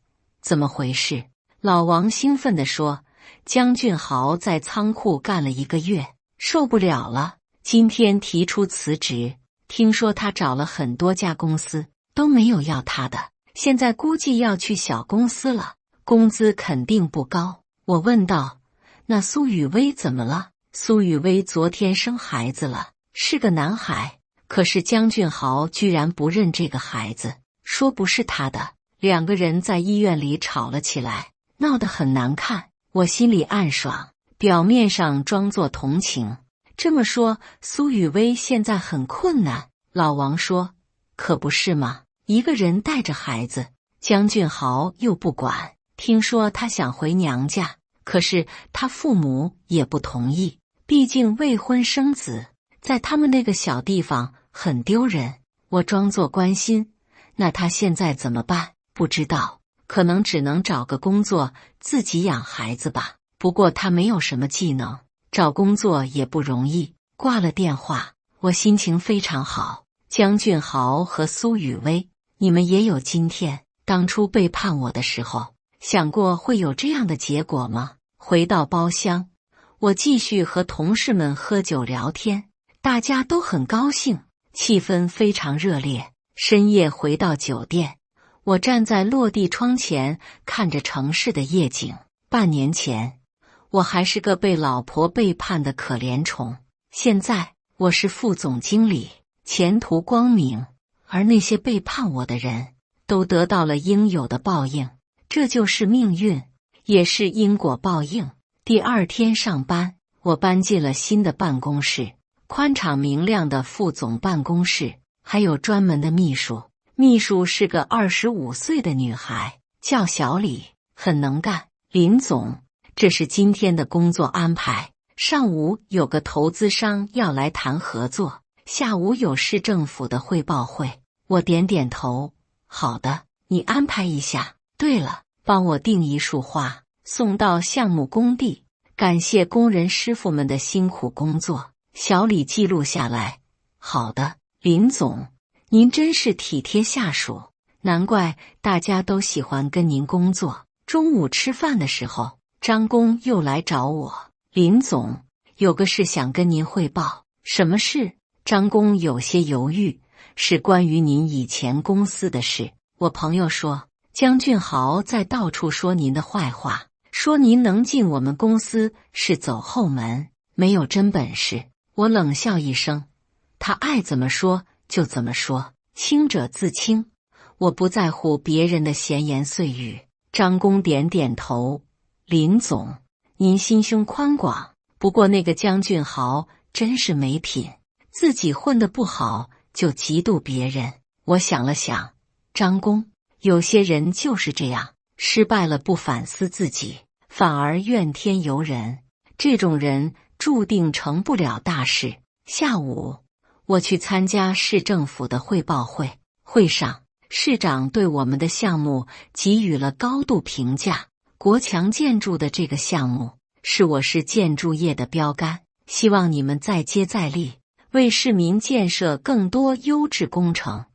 怎么回事？”老王兴奋地说：“江俊豪在仓库干了1个月，受不了了，今天提出辞职。听说他找了很多家公司，都没有要他的，现在估计要去小公司了，工资肯定不高。”我问道：“那苏雨薇怎么了？”苏雨薇昨天生孩子了，是个男孩，可是江俊豪居然不认这个孩子，说不是他的。2个人在医院里吵了起来，闹得很难看。我心里暗爽，表面上装作同情。这么说，苏雨薇现在很困难？老王说：“可不是吗？一个人带着孩子，江俊豪又不管。听说他想回娘家，可是他父母也不同意，毕竟未婚生子，在他们那个小地方很丢人。”我装作关心：“那他现在怎么办？”不知道，可能只能找个工作自己养孩子吧。不过他没有什么技能，找工作也不容易。挂了电话，我心情非常好。江俊豪和苏雨薇，你们也有今天。当初背叛我的时候，想过会有这样的结果吗？回到包厢，我继续和同事们喝酒聊天，大家都很高兴，气氛非常热烈。深夜回到酒店，我站在落地窗前，看着城市的夜景。半年前，我还是个被老婆背叛的可怜虫，现在我是副总经理，前途光明，而那些背叛我的人都得到了应有的报应。这就是命运，也是因果报应。第二天上班，我搬进了新的办公室，宽敞明亮的副总办公室，还有专门的秘书。秘书是个25岁的女孩，叫小李，很能干。林总，这是今天的工作安排。上午有个投资商要来谈合作，下午有市政府的汇报会。我点点头，好的，你安排一下。对了，帮我订一束花，送到项目工地，感谢工人师傅们的辛苦工作。小李记录下来。好的，林总，您真是体贴下属，难怪大家都喜欢跟您工作。中午吃饭的时候，张工又来找我，林总，有个事想跟您汇报。什么事？张工有些犹豫，是关于您以前公司的事。我朋友说，江俊豪在到处说您的坏话，说您能进我们公司是走后门，没有真本事。我冷笑一声，他爱怎么说就怎么说，清者自清，我不在乎别人的闲言碎语。张工点点头，林总，您心胸宽广，不过那个江俊豪真是没品，自己混得不好就嫉妒别人。我想了想，张工，有些人就是这样，失败了不反思自己，反而怨天尤人，这种人注定成不了大事。下午，我去参加市政府的汇报会，会上市长对我们的项目给予了高度评价。国强建筑的这个项目是我市建筑业的标杆，希望你们再接再厉，为市民建设更多优质工程。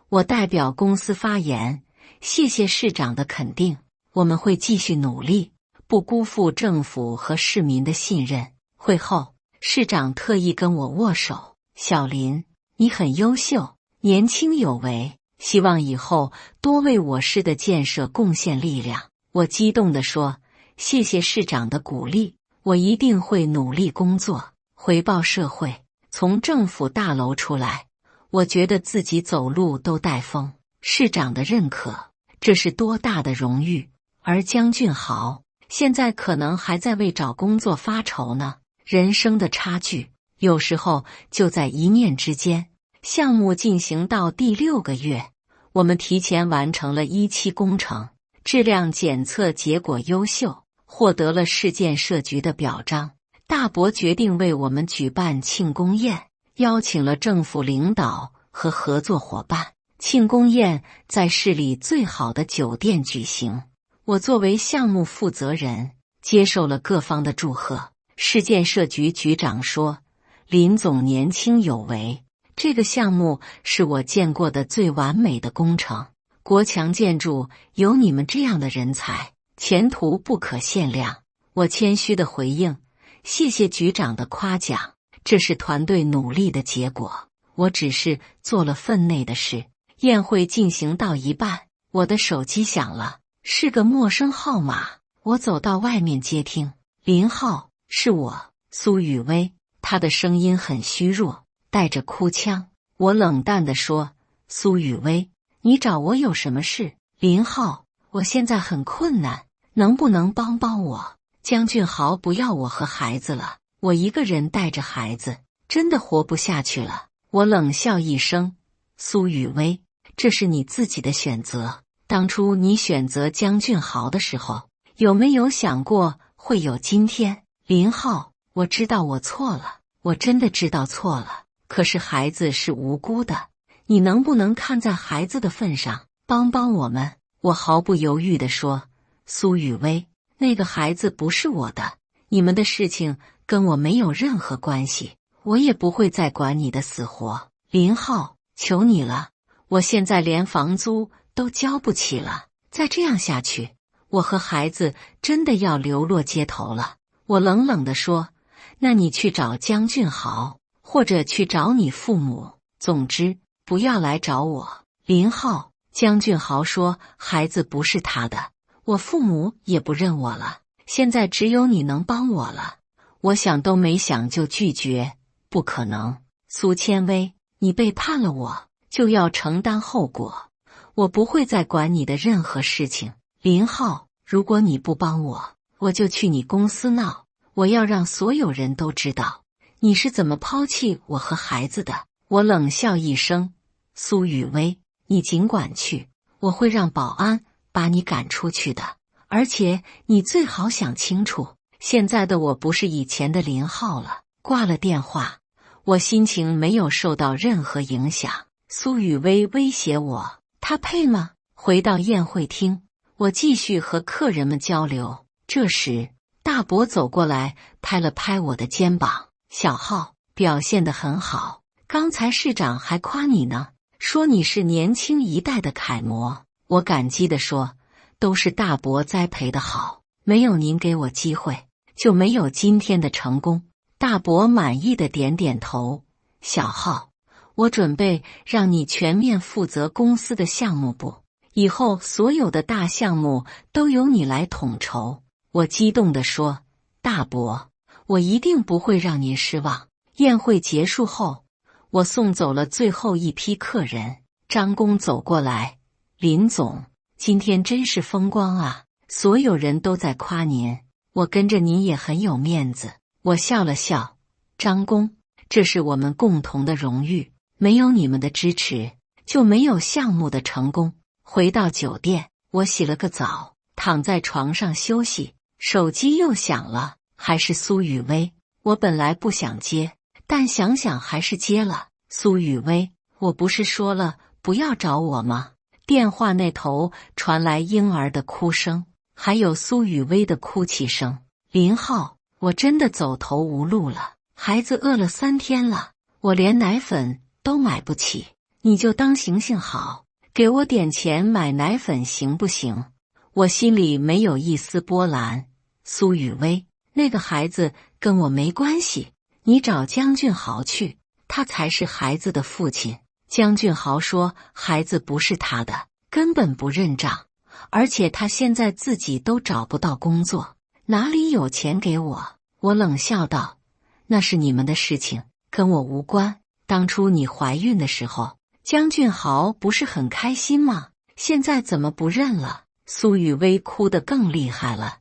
我代表公司发言，谢谢市长的肯定，我们会继续努力，不辜负政府和市民的信任。会后，市长特意跟我握手，小林，你很优秀，年轻有为，希望以后多为我市的建设贡献力量。我激动地说，谢谢市长的鼓励，我一定会努力工作，回报社会。从政府大楼出来，我觉得自己走路都带风，市长的认可，这是多大的荣誉。而江俊豪现在可能还在为找工作发愁呢。人生的差距有时候就在一念之间。项目进行到第6个月，我们提前完成了1期工程，质量检测结果优秀，获得了市建设局的表彰。大伯决定为我们举办庆功宴，邀请了政府领导和合作伙伴。庆功宴在市里最好的酒店举行，我作为项目负责人，接受了各方的祝贺。市建设局局长说，林总年轻有为，这个项目是我见过的最完美的工程。国强建筑有你们这样的人才，前途不可限量。我谦虚的回应，谢谢局长的夸奖，这是团队努力的结果，我只是做了分内的事。宴会进行到一半，我的手机响了，是个陌生号码。我走到外面接听，林浩，是我，苏雨薇。她的声音很虚弱，带着哭腔。我冷淡地说，苏雨薇，你找我有什么事？林浩，我现在很困难，能不能帮帮我？江俊豪不要我和孩子了，我一个人带着孩子，真的活不下去了。我冷笑一声，苏雨薇，这是你自己的选择。当初你选择江俊豪的时候，有没有想过会有今天？林浩，我知道我错了，我真的知道错了。可是孩子是无辜的，你能不能看在孩子的份上，帮帮我们？我毫不犹豫地说，苏雨薇，那个孩子不是我的，你们的事情跟我没有任何关系，我也不会再管你的死活。林浩，求你了，我现在连房租都交不起了，再这样下去，我和孩子真的要流落街头了。我冷冷地说，那你去找江俊豪，或者去找你父母，总之不要来找我。林浩，江俊豪说，孩子不是他的，我父母也不认我了，现在只有你能帮我了。我想都没想就拒绝，不可能。苏千薇，你背叛了我，就要承担后果，我不会再管你的任何事情。林浩，如果你不帮我，我就去你公司闹，我要让所有人都知道你是怎么抛弃我和孩子的。我冷笑一声，苏雨薇，你尽管去，我会让保安把你赶出去的，而且你最好想清楚，现在的我不是以前的林浩了。挂了电话，我心情没有受到任何影响。苏雨薇威胁我，她配吗？回到宴会厅，我继续和客人们交流。这时，大伯走过来，拍了拍我的肩膀，小浩，表现得很好，刚才市长还夸你呢，说你是年轻一代的楷模。我感激地说，都是大伯栽培的好，没有您给我机会，就没有今天的成功。大伯满意的点点头，小浩，我准备让你全面负责公司的项目部，以后所有的大项目都由你来统筹。我激动地说，大伯，我一定不会让您失望。宴会结束后，我送走了最后一批客人。张工走过来，林总，今天真是风光啊，所有人都在夸您，我跟着您也很有面子。我笑了笑，张工，这是我们共同的荣誉，没有你们的支持，就没有项目的成功。回到酒店，我洗了个澡，躺在床上休息，手机又响了，还是苏雨薇。我本来不想接，但想想还是接了。苏雨薇，我不是说了不要找我吗？电话那头传来婴儿的哭声，还有苏雨薇的哭泣声。林浩，我真的走投无路了，孩子饿了3天了，我连奶粉都买不起，你就当行行好，给我点钱买奶粉行不行？我心里没有一丝波澜。苏雨薇，那个孩子跟我没关系，你找江俊豪去，他才是孩子的父亲。江俊豪说，孩子不是他的，根本不认账，而且他现在自己都找不到工作，哪里有钱给我？我冷笑道，那是你们的事情，跟我无关。当初你怀孕的时候，江俊豪不是很开心吗？现在怎么不认了？苏雨薇哭得更厉害了。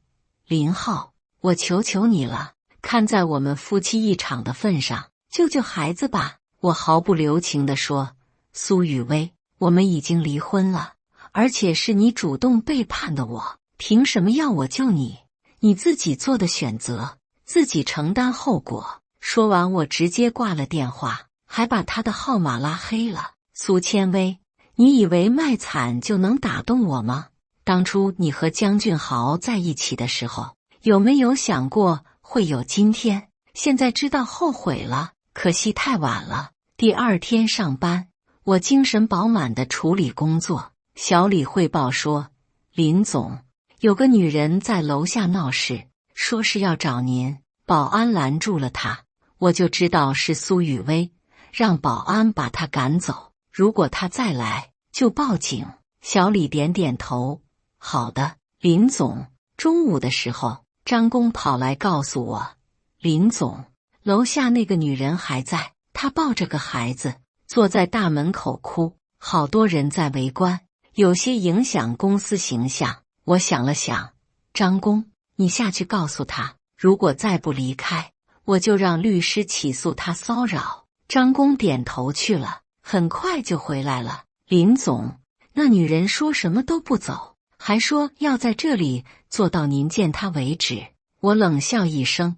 林浩，我求求你了，看在我们夫妻一场的份上，救救孩子吧。我毫不留情地说，苏雨薇，我们已经离婚了，而且是你主动背叛的我，凭什么要我救你？你自己做的选择，自己承担后果。说完，我直接挂了电话，还把他的号码拉黑了。苏千薇，你以为卖惨就能打动我吗？当初你和江俊豪在一起的时候，有没有想过会有今天？现在知道后悔了，可惜太晚了。第2天上班，我精神饱满地处理工作。小李汇报说，林总，有个女人在楼下闹事，说是要找您，保安拦住了她，我就知道是苏雨薇，让保安把她赶走，如果她再来就报警。小李点点头，好的，林总。中午的时候，张工跑来告诉我，林总，楼下那个女人还在，她抱着个孩子，坐在大门口哭，好多人在围观，有些影响公司形象。我想了想，张工，你下去告诉他，如果再不离开，我就让律师起诉他骚扰。张工点头去了，很快就回来了。林总，那女人说什么都不走，还说要在这里做到您见她为止。我冷笑一声，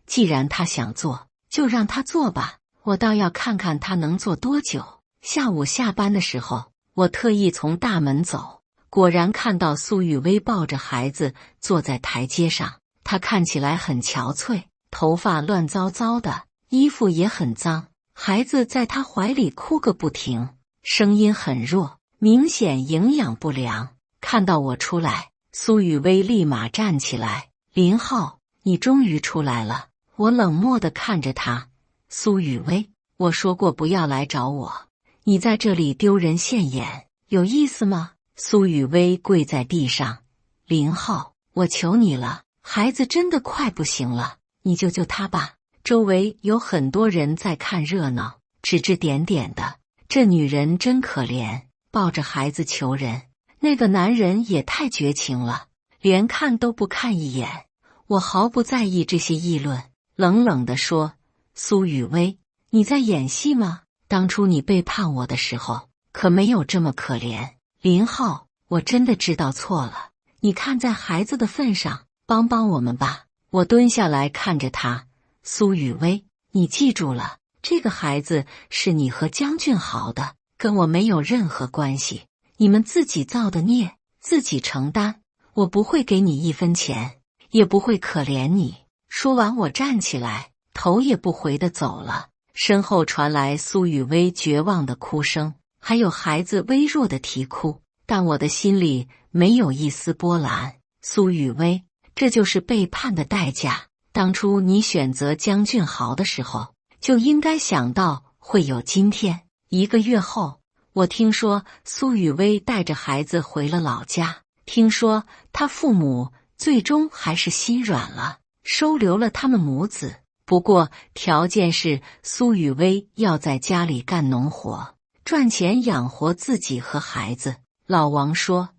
既然她想做，就让她做吧，我倒要看看她能做多久。下午下班的时候，我特意从大门走，果然看到苏雨薇抱着孩子坐在台阶上，她看起来很憔悴，头发乱糟糟的，衣服也很脏，孩子在他怀里哭个不停，声音很弱，明显营养不良。看到我出来，苏雨薇立马站起来：“林浩，你终于出来了。”我冷漠地看着他：“苏雨薇，我说过不要来找我，你在这里丢人现眼，有意思吗？”苏雨薇跪在地上：“林浩，我求你了，孩子真的快不行了，你救救他吧。”周围有很多人在看热闹，指指点点的。这女人真可怜，抱着孩子求人。那个男人也太绝情了，连看都不看一眼。我毫不在意这些议论，冷冷地说：“苏雨薇，你在演戏吗？当初你背叛我的时候，可没有这么可怜。林浩，我真的知道错了，你看在孩子的份上，帮帮我们吧。”我蹲下来看着他：“苏雨薇，你记住了，这个孩子是你和江俊豪的，跟我没有任何关系。你们自己造的孽，自己承担。我不会给你1分钱，也不会可怜你。”说完，我站起来，头也不回地走了。身后传来苏雨薇绝望的哭声，还有孩子微弱的啼哭，但我的心里没有一丝波澜。苏雨薇，这就是背叛的代价。当初你选择江俊豪的时候，就应该想到会有今天。1个月后，我听说苏雨薇带着孩子回了老家，听说他父母最终还是心软了，收留了他们母子。不过条件是苏雨薇要在家里干农活，赚钱养活自己和孩子。老王说：“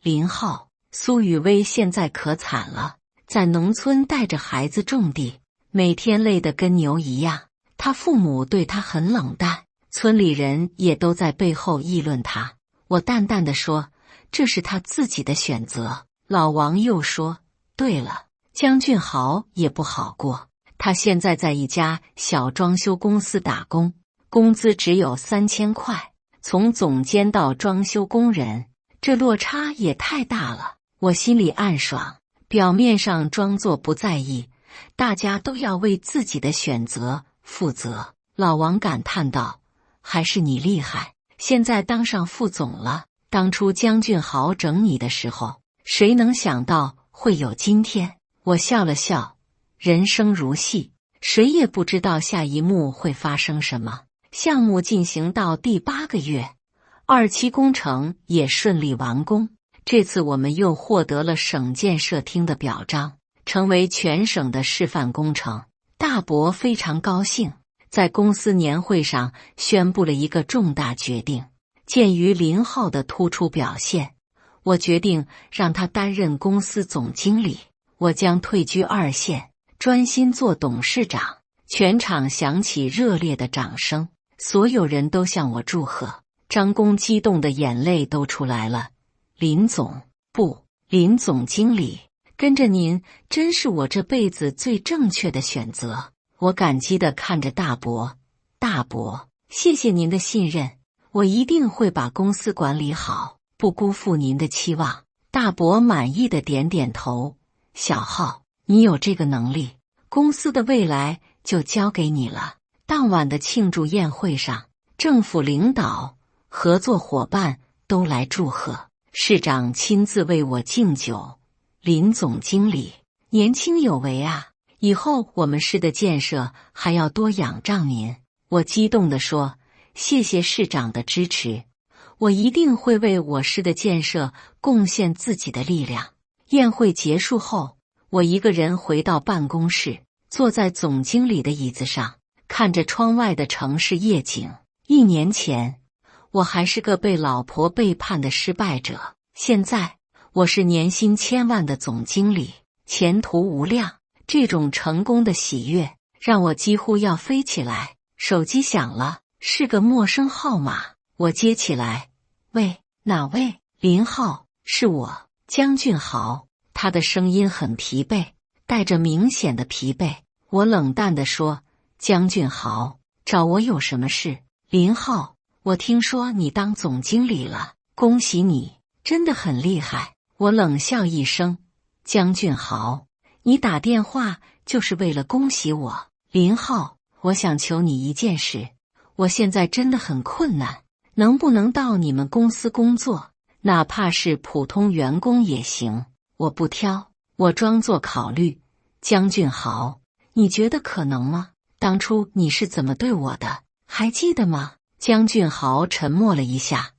林浩，苏雨薇现在可惨了，在农村带着孩子种地，每天累得跟牛一样。他父母对他很冷淡，村里人也都在背后议论他。”我淡淡地说：“这是他自己的选择。”老王又说：“对了，江俊豪也不好过，他现在在一家小装修公司打工，工资只有3000块，从总监到装修工人，这落差也太大了。”我心里暗爽，表面上装作不在意，大家都要为自己的选择负责。老王感叹道：“还是你厉害，现在当上副总了。当初江俊豪整你的时候，谁能想到会有今天？”我笑了笑，人生如戏，谁也不知道下一幕会发生什么。项目进行到第8个月，2期工程也顺利完工。这次我们又获得了省建设厅的表彰，成为全省的示范工程。大伯非常高兴，在公司年会上宣布了一个重大决定。鉴于林浩的突出表现，我决定让他担任公司总经理，我将退居2线，专心做董事长。全场响起热烈的掌声，所有人都向我祝贺。张工激动的眼泪都出来了。林总，不，林总经理，跟着您真是我这辈子最正确的选择。我感激地看着大伯，大伯，谢谢您的信任，我一定会把公司管理好，不辜负您的期望。大伯满意的点点头，小浩，你有这个能力，公司的未来就交给你了。当晚的庆祝宴会上，政府领导、合作伙伴都来祝贺。市长亲自为我敬酒。林总经理，年轻有为啊，以后我们市的建设还要多仰仗您。我激动地说：“谢谢市长的支持，我一定会为我市的建设贡献自己的力量。”宴会结束后，我一个人回到办公室，坐在总经理的椅子上，看着窗外的城市夜景。1年前，我还是个被老婆背叛的失败者，现在我是年薪1000万的总经理，前途无量。这种成功的喜悦让我几乎要飞起来。手机响了，是个陌生号码，我接起来：“喂，哪位？”“林浩，是我，江俊豪。”他的声音很疲惫，带着明显的疲惫。我冷淡地说：“江俊豪，找我有什么事？”“林浩，我听说你当总经理了，恭喜你，真的很厉害。”我冷笑一声：“江俊豪，你打电话就是为了恭喜我。林浩，我想求你一件事，我现在真的很困难，能不能到你们公司工作？哪怕是普通员工也行，我不挑。我装作考虑。江俊豪，你觉得可能吗？当初你是怎么对我的，还记得吗？江俊豪沉默了一下。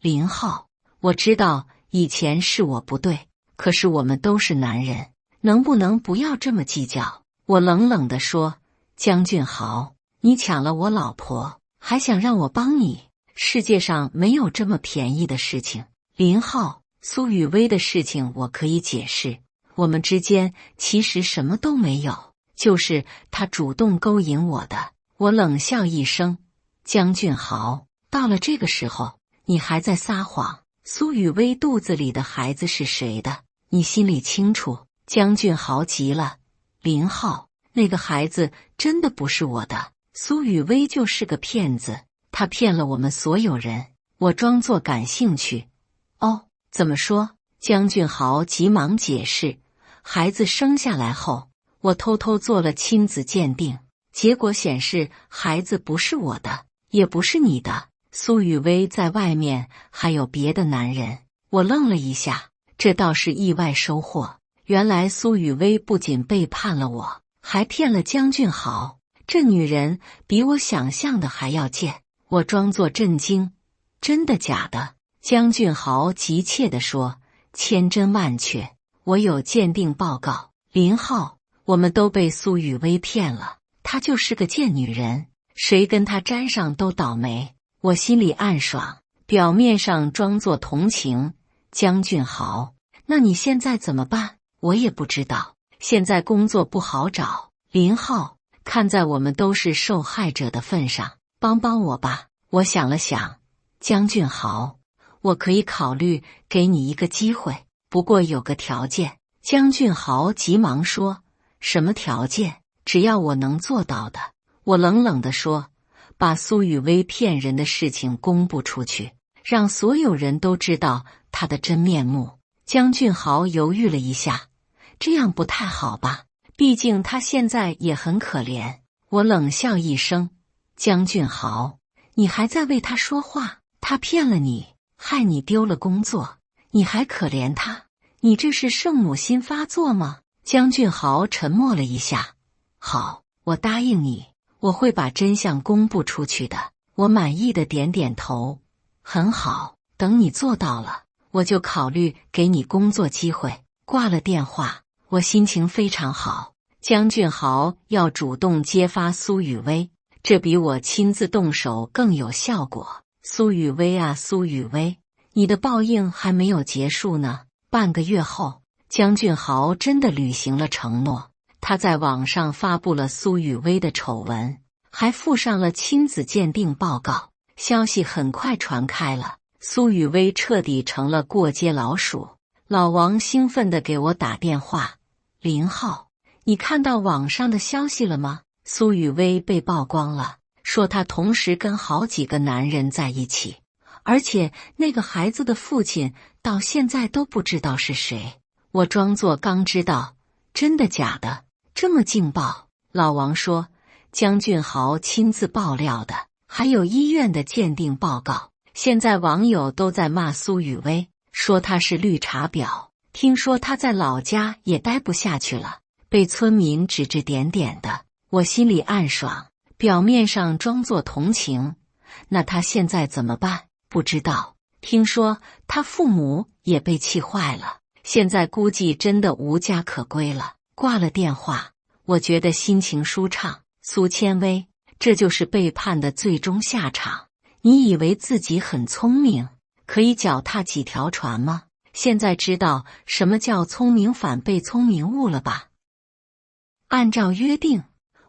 林浩，我知道以前是我不对，可是我们都是男人，能不能不要这么计较？我冷冷地说。江俊豪，你抢了我老婆，还想让我帮你？世界上没有这么便宜的事情。林浩，苏雨薇的事情我可以解释，我们之间其实什么都没有，就是他主动勾引我的。我冷笑一声。江俊豪，到了这个时候，你还在撒谎。苏雨薇肚子里的孩子是谁的？你心里清楚。江俊豪急了。林浩，那个孩子真的不是我的，苏雨薇就是个骗子，她骗了我们所有人。我装作感兴趣。哦，怎么说？江俊豪急忙解释。孩子生下来后，我偷偷做了亲子鉴定，结果显示孩子不是我的，也不是你的。苏雨薇在外面还有别的男人。我愣了一下，这倒是意外收获。原来苏雨薇不仅背叛了我，还骗了江俊豪。这女人比我想象的还要贱。我装作震惊。真的假的？江俊豪急切地说。千真万确，我有鉴定报告。林浩，我们都被苏雨薇骗了，她就是个贱女人，谁跟她沾上都倒霉。我心里暗爽，表面上装作同情。江俊豪，那你现在怎么办？我也不知道，现在工作不好找。林浩，看在我们都是受害者的份上，帮帮我吧。我想了想。江俊豪，我可以考虑给你一个机会，不过有个条件。江俊豪急忙说。什么条件？只要我能做到的。我冷冷地说。把苏雨薇骗人的事情公布出去，让所有人都知道她的真面目。江俊豪犹豫了一下。这样不太好吧，毕竟她现在也很可怜。我冷笑一声。江俊豪，你还在为她说话？她骗了你，害你丢了工作，你还可怜她？你这是圣母心发作吗？江俊豪沉默了一下。好，我答应你，我会把真相公布出去的。我满意的点点头。很好，等你做到了，我就考虑给你工作机会。挂了电话，我心情非常好。江俊豪要主动揭发苏雨薇，这比我亲自动手更有效果。苏雨薇啊，苏雨薇，你的报应还没有结束呢。半个月后，江俊豪真的履行了承诺，他在网上发布了苏雨薇的丑闻，还附上了亲子鉴定报告。消息很快传开了，苏雨薇彻底成了过街老鼠。老王兴奋地给我打电话。林浩，你看到网上的消息了吗？苏雨薇被曝光了，说她同时跟好几个男人在一起，而且那个孩子的父亲到现在都不知道是谁。我装作刚知道。真的假的？这么劲爆？老王说，江俊豪亲自爆料的，还有医院的鉴定报告。现在网友都在骂苏雨薇，说她是绿茶婊。听说她在老家也待不下去了，被村民指指点点的。我心里暗爽，表面上装作同情。那她现在怎么办？不知道。听说她父母也被气坏了，现在估计真的无家可归了。挂了电话，我觉得心情舒畅。苏千薇，这就是背叛的最终下场。你以为自己很聪明，可以脚踏几条船吗？现在知道什么叫聪明反被聪明误了吧？按照约定，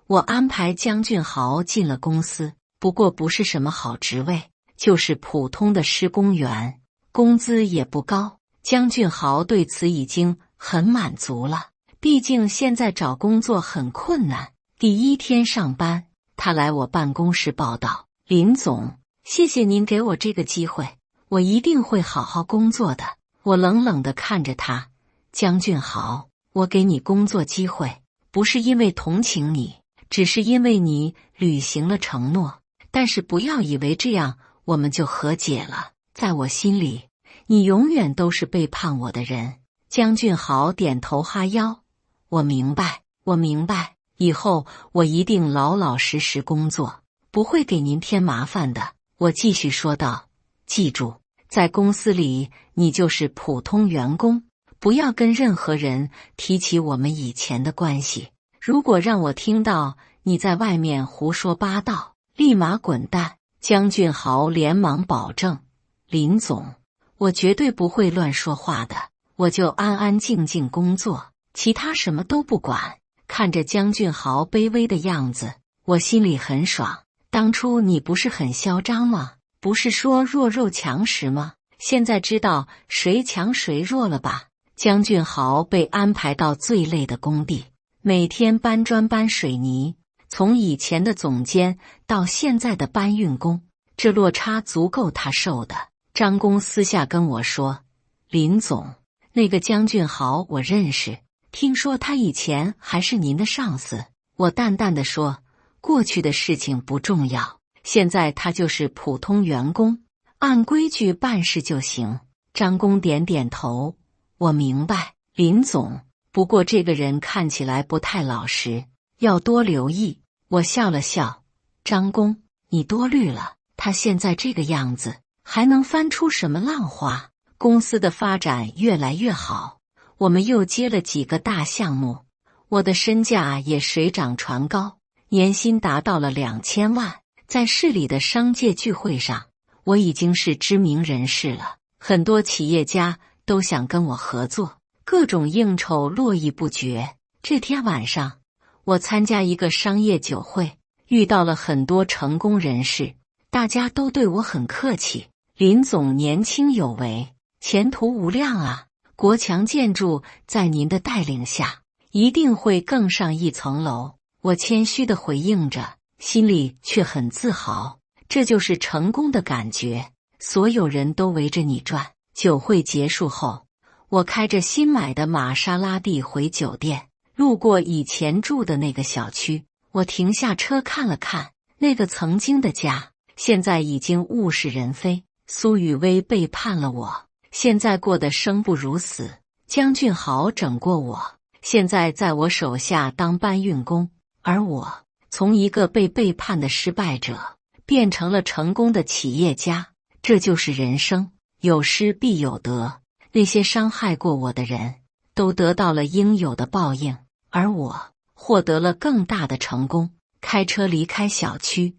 我安排江俊豪进了公司，不过不是什么好职位，就是普通的施工员，工资也不高。江俊豪对此已经很满足了，毕竟现在找工作很困难。第一天上班，他来我办公室报道：林总，谢谢您给我这个机会，我一定会好好工作的。我冷冷地看着他。江俊豪，我给你工作机会，不是因为同情你，只是因为你履行了承诺。但是不要以为这样我们就和解了，在我心里，你永远都是背叛我的人。江俊豪点头哈腰，我明白，我明白，以后我一定老老实实工作，不会给您添麻烦的。我继续说道，记住，在公司里你就是普通员工，不要跟任何人提起我们以前的关系。如果让我听到你在外面胡说八道，立马滚蛋。江俊豪连忙保证，林总，我绝对不会乱说话的，我就安安静静工作，其他什么都不管。看着江俊豪卑微的样子，我心里很爽。当初你不是很嚣张吗？不是说弱肉强食吗？现在知道谁强谁弱了吧？江俊豪被安排到最累的工地，每天搬砖搬水泥，从以前的总监到现在的搬运工，这落差足够他受的。张工私下跟我说，林总，那个江俊豪我认识，听说他以前还是您的上司。我淡淡的说，过去的事情不重要，现在他就是普通员工，按规矩办事就行。张工点点头，我明白，林总，不过这个人看起来不太老实，要多留意。我笑了笑，张工，你多虑了，他现在这个样子，还能翻出什么浪花？公司的发展越来越好，我们又接了几个大项目，我的身价也水涨船高，年薪达到了2000万。在市里的商界聚会上，我已经是知名人士了，很多企业家都想跟我合作，各种应酬络绎不绝。这天晚上，我参加一个商业酒会，遇到了很多成功人士，大家都对我很客气。林总年轻有为，前途无量啊！国强建筑在您的带领下，一定会更上一层楼。我谦虚地回应着，心里却很自豪，这就是成功的感觉。所有人都围着你转。酒会结束后，我开着新买的玛莎拉蒂回酒店，路过以前住的那个小区，我停下车看了看，那个曾经的家，现在已经物是人非。苏雨薇背叛了我，现在过得生不如死。江俊豪整过我，现在在我手下当搬运工，而我从一个被背叛的失败者变成了成功的企业家。这就是人生，有失必有得。那些伤害过我的人都得到了应有的报应，而我获得了更大的成功。开车离开小区，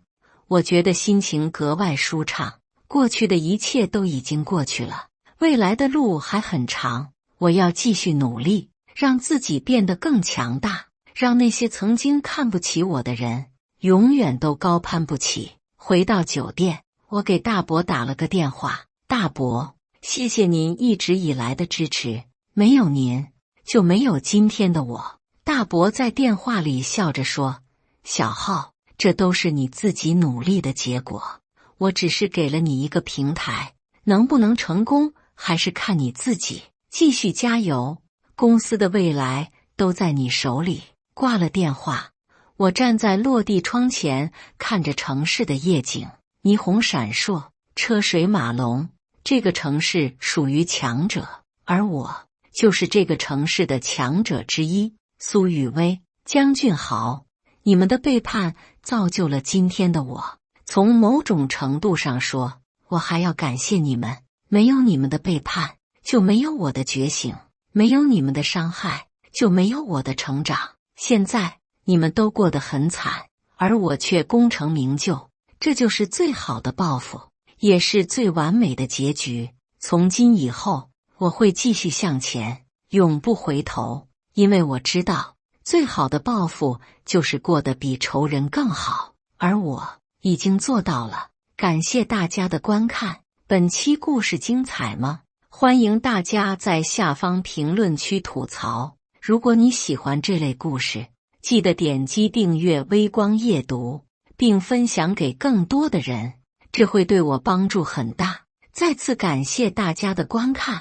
我觉得心情格外舒畅。过去的一切都已经过去了，未来的路还很长，我要继续努力，让自己变得更强大，让那些曾经看不起我的人永远都高攀不起。回到酒店，我给大伯打了个电话，大伯，谢谢您一直以来的支持，没有您，就没有今天的我。大伯在电话里笑着说，小浩，这都是你自己努力的结果，我只是给了你一个平台，能不能成功还是看你自己，继续加油，公司的未来都在你手里。挂了电话，我站在落地窗前，看着城市的夜景，霓虹闪烁，车水马龙。这个城市属于强者，而我就是这个城市的强者之一。苏雨薇、江俊豪，你们的背叛造就了今天的我。从某种程度上说，我还要感谢你们，没有你们的背叛，就没有我的觉醒，没有你们的伤害，就没有我的成长。现在你们都过得很惨，而我却功成名就，这就是最好的报复，也是最完美的结局。从今以后，我会继续向前，永不回头，因为我知道，最好的报复就是过得比仇人更好，而我已经做到了。感谢大家的观看，本期故事精彩吗？欢迎大家在下方评论区吐槽。如果你喜欢这类故事，记得点击订阅微光夜读，并分享给更多的人，这会对我帮助很大。再次感谢大家的观看。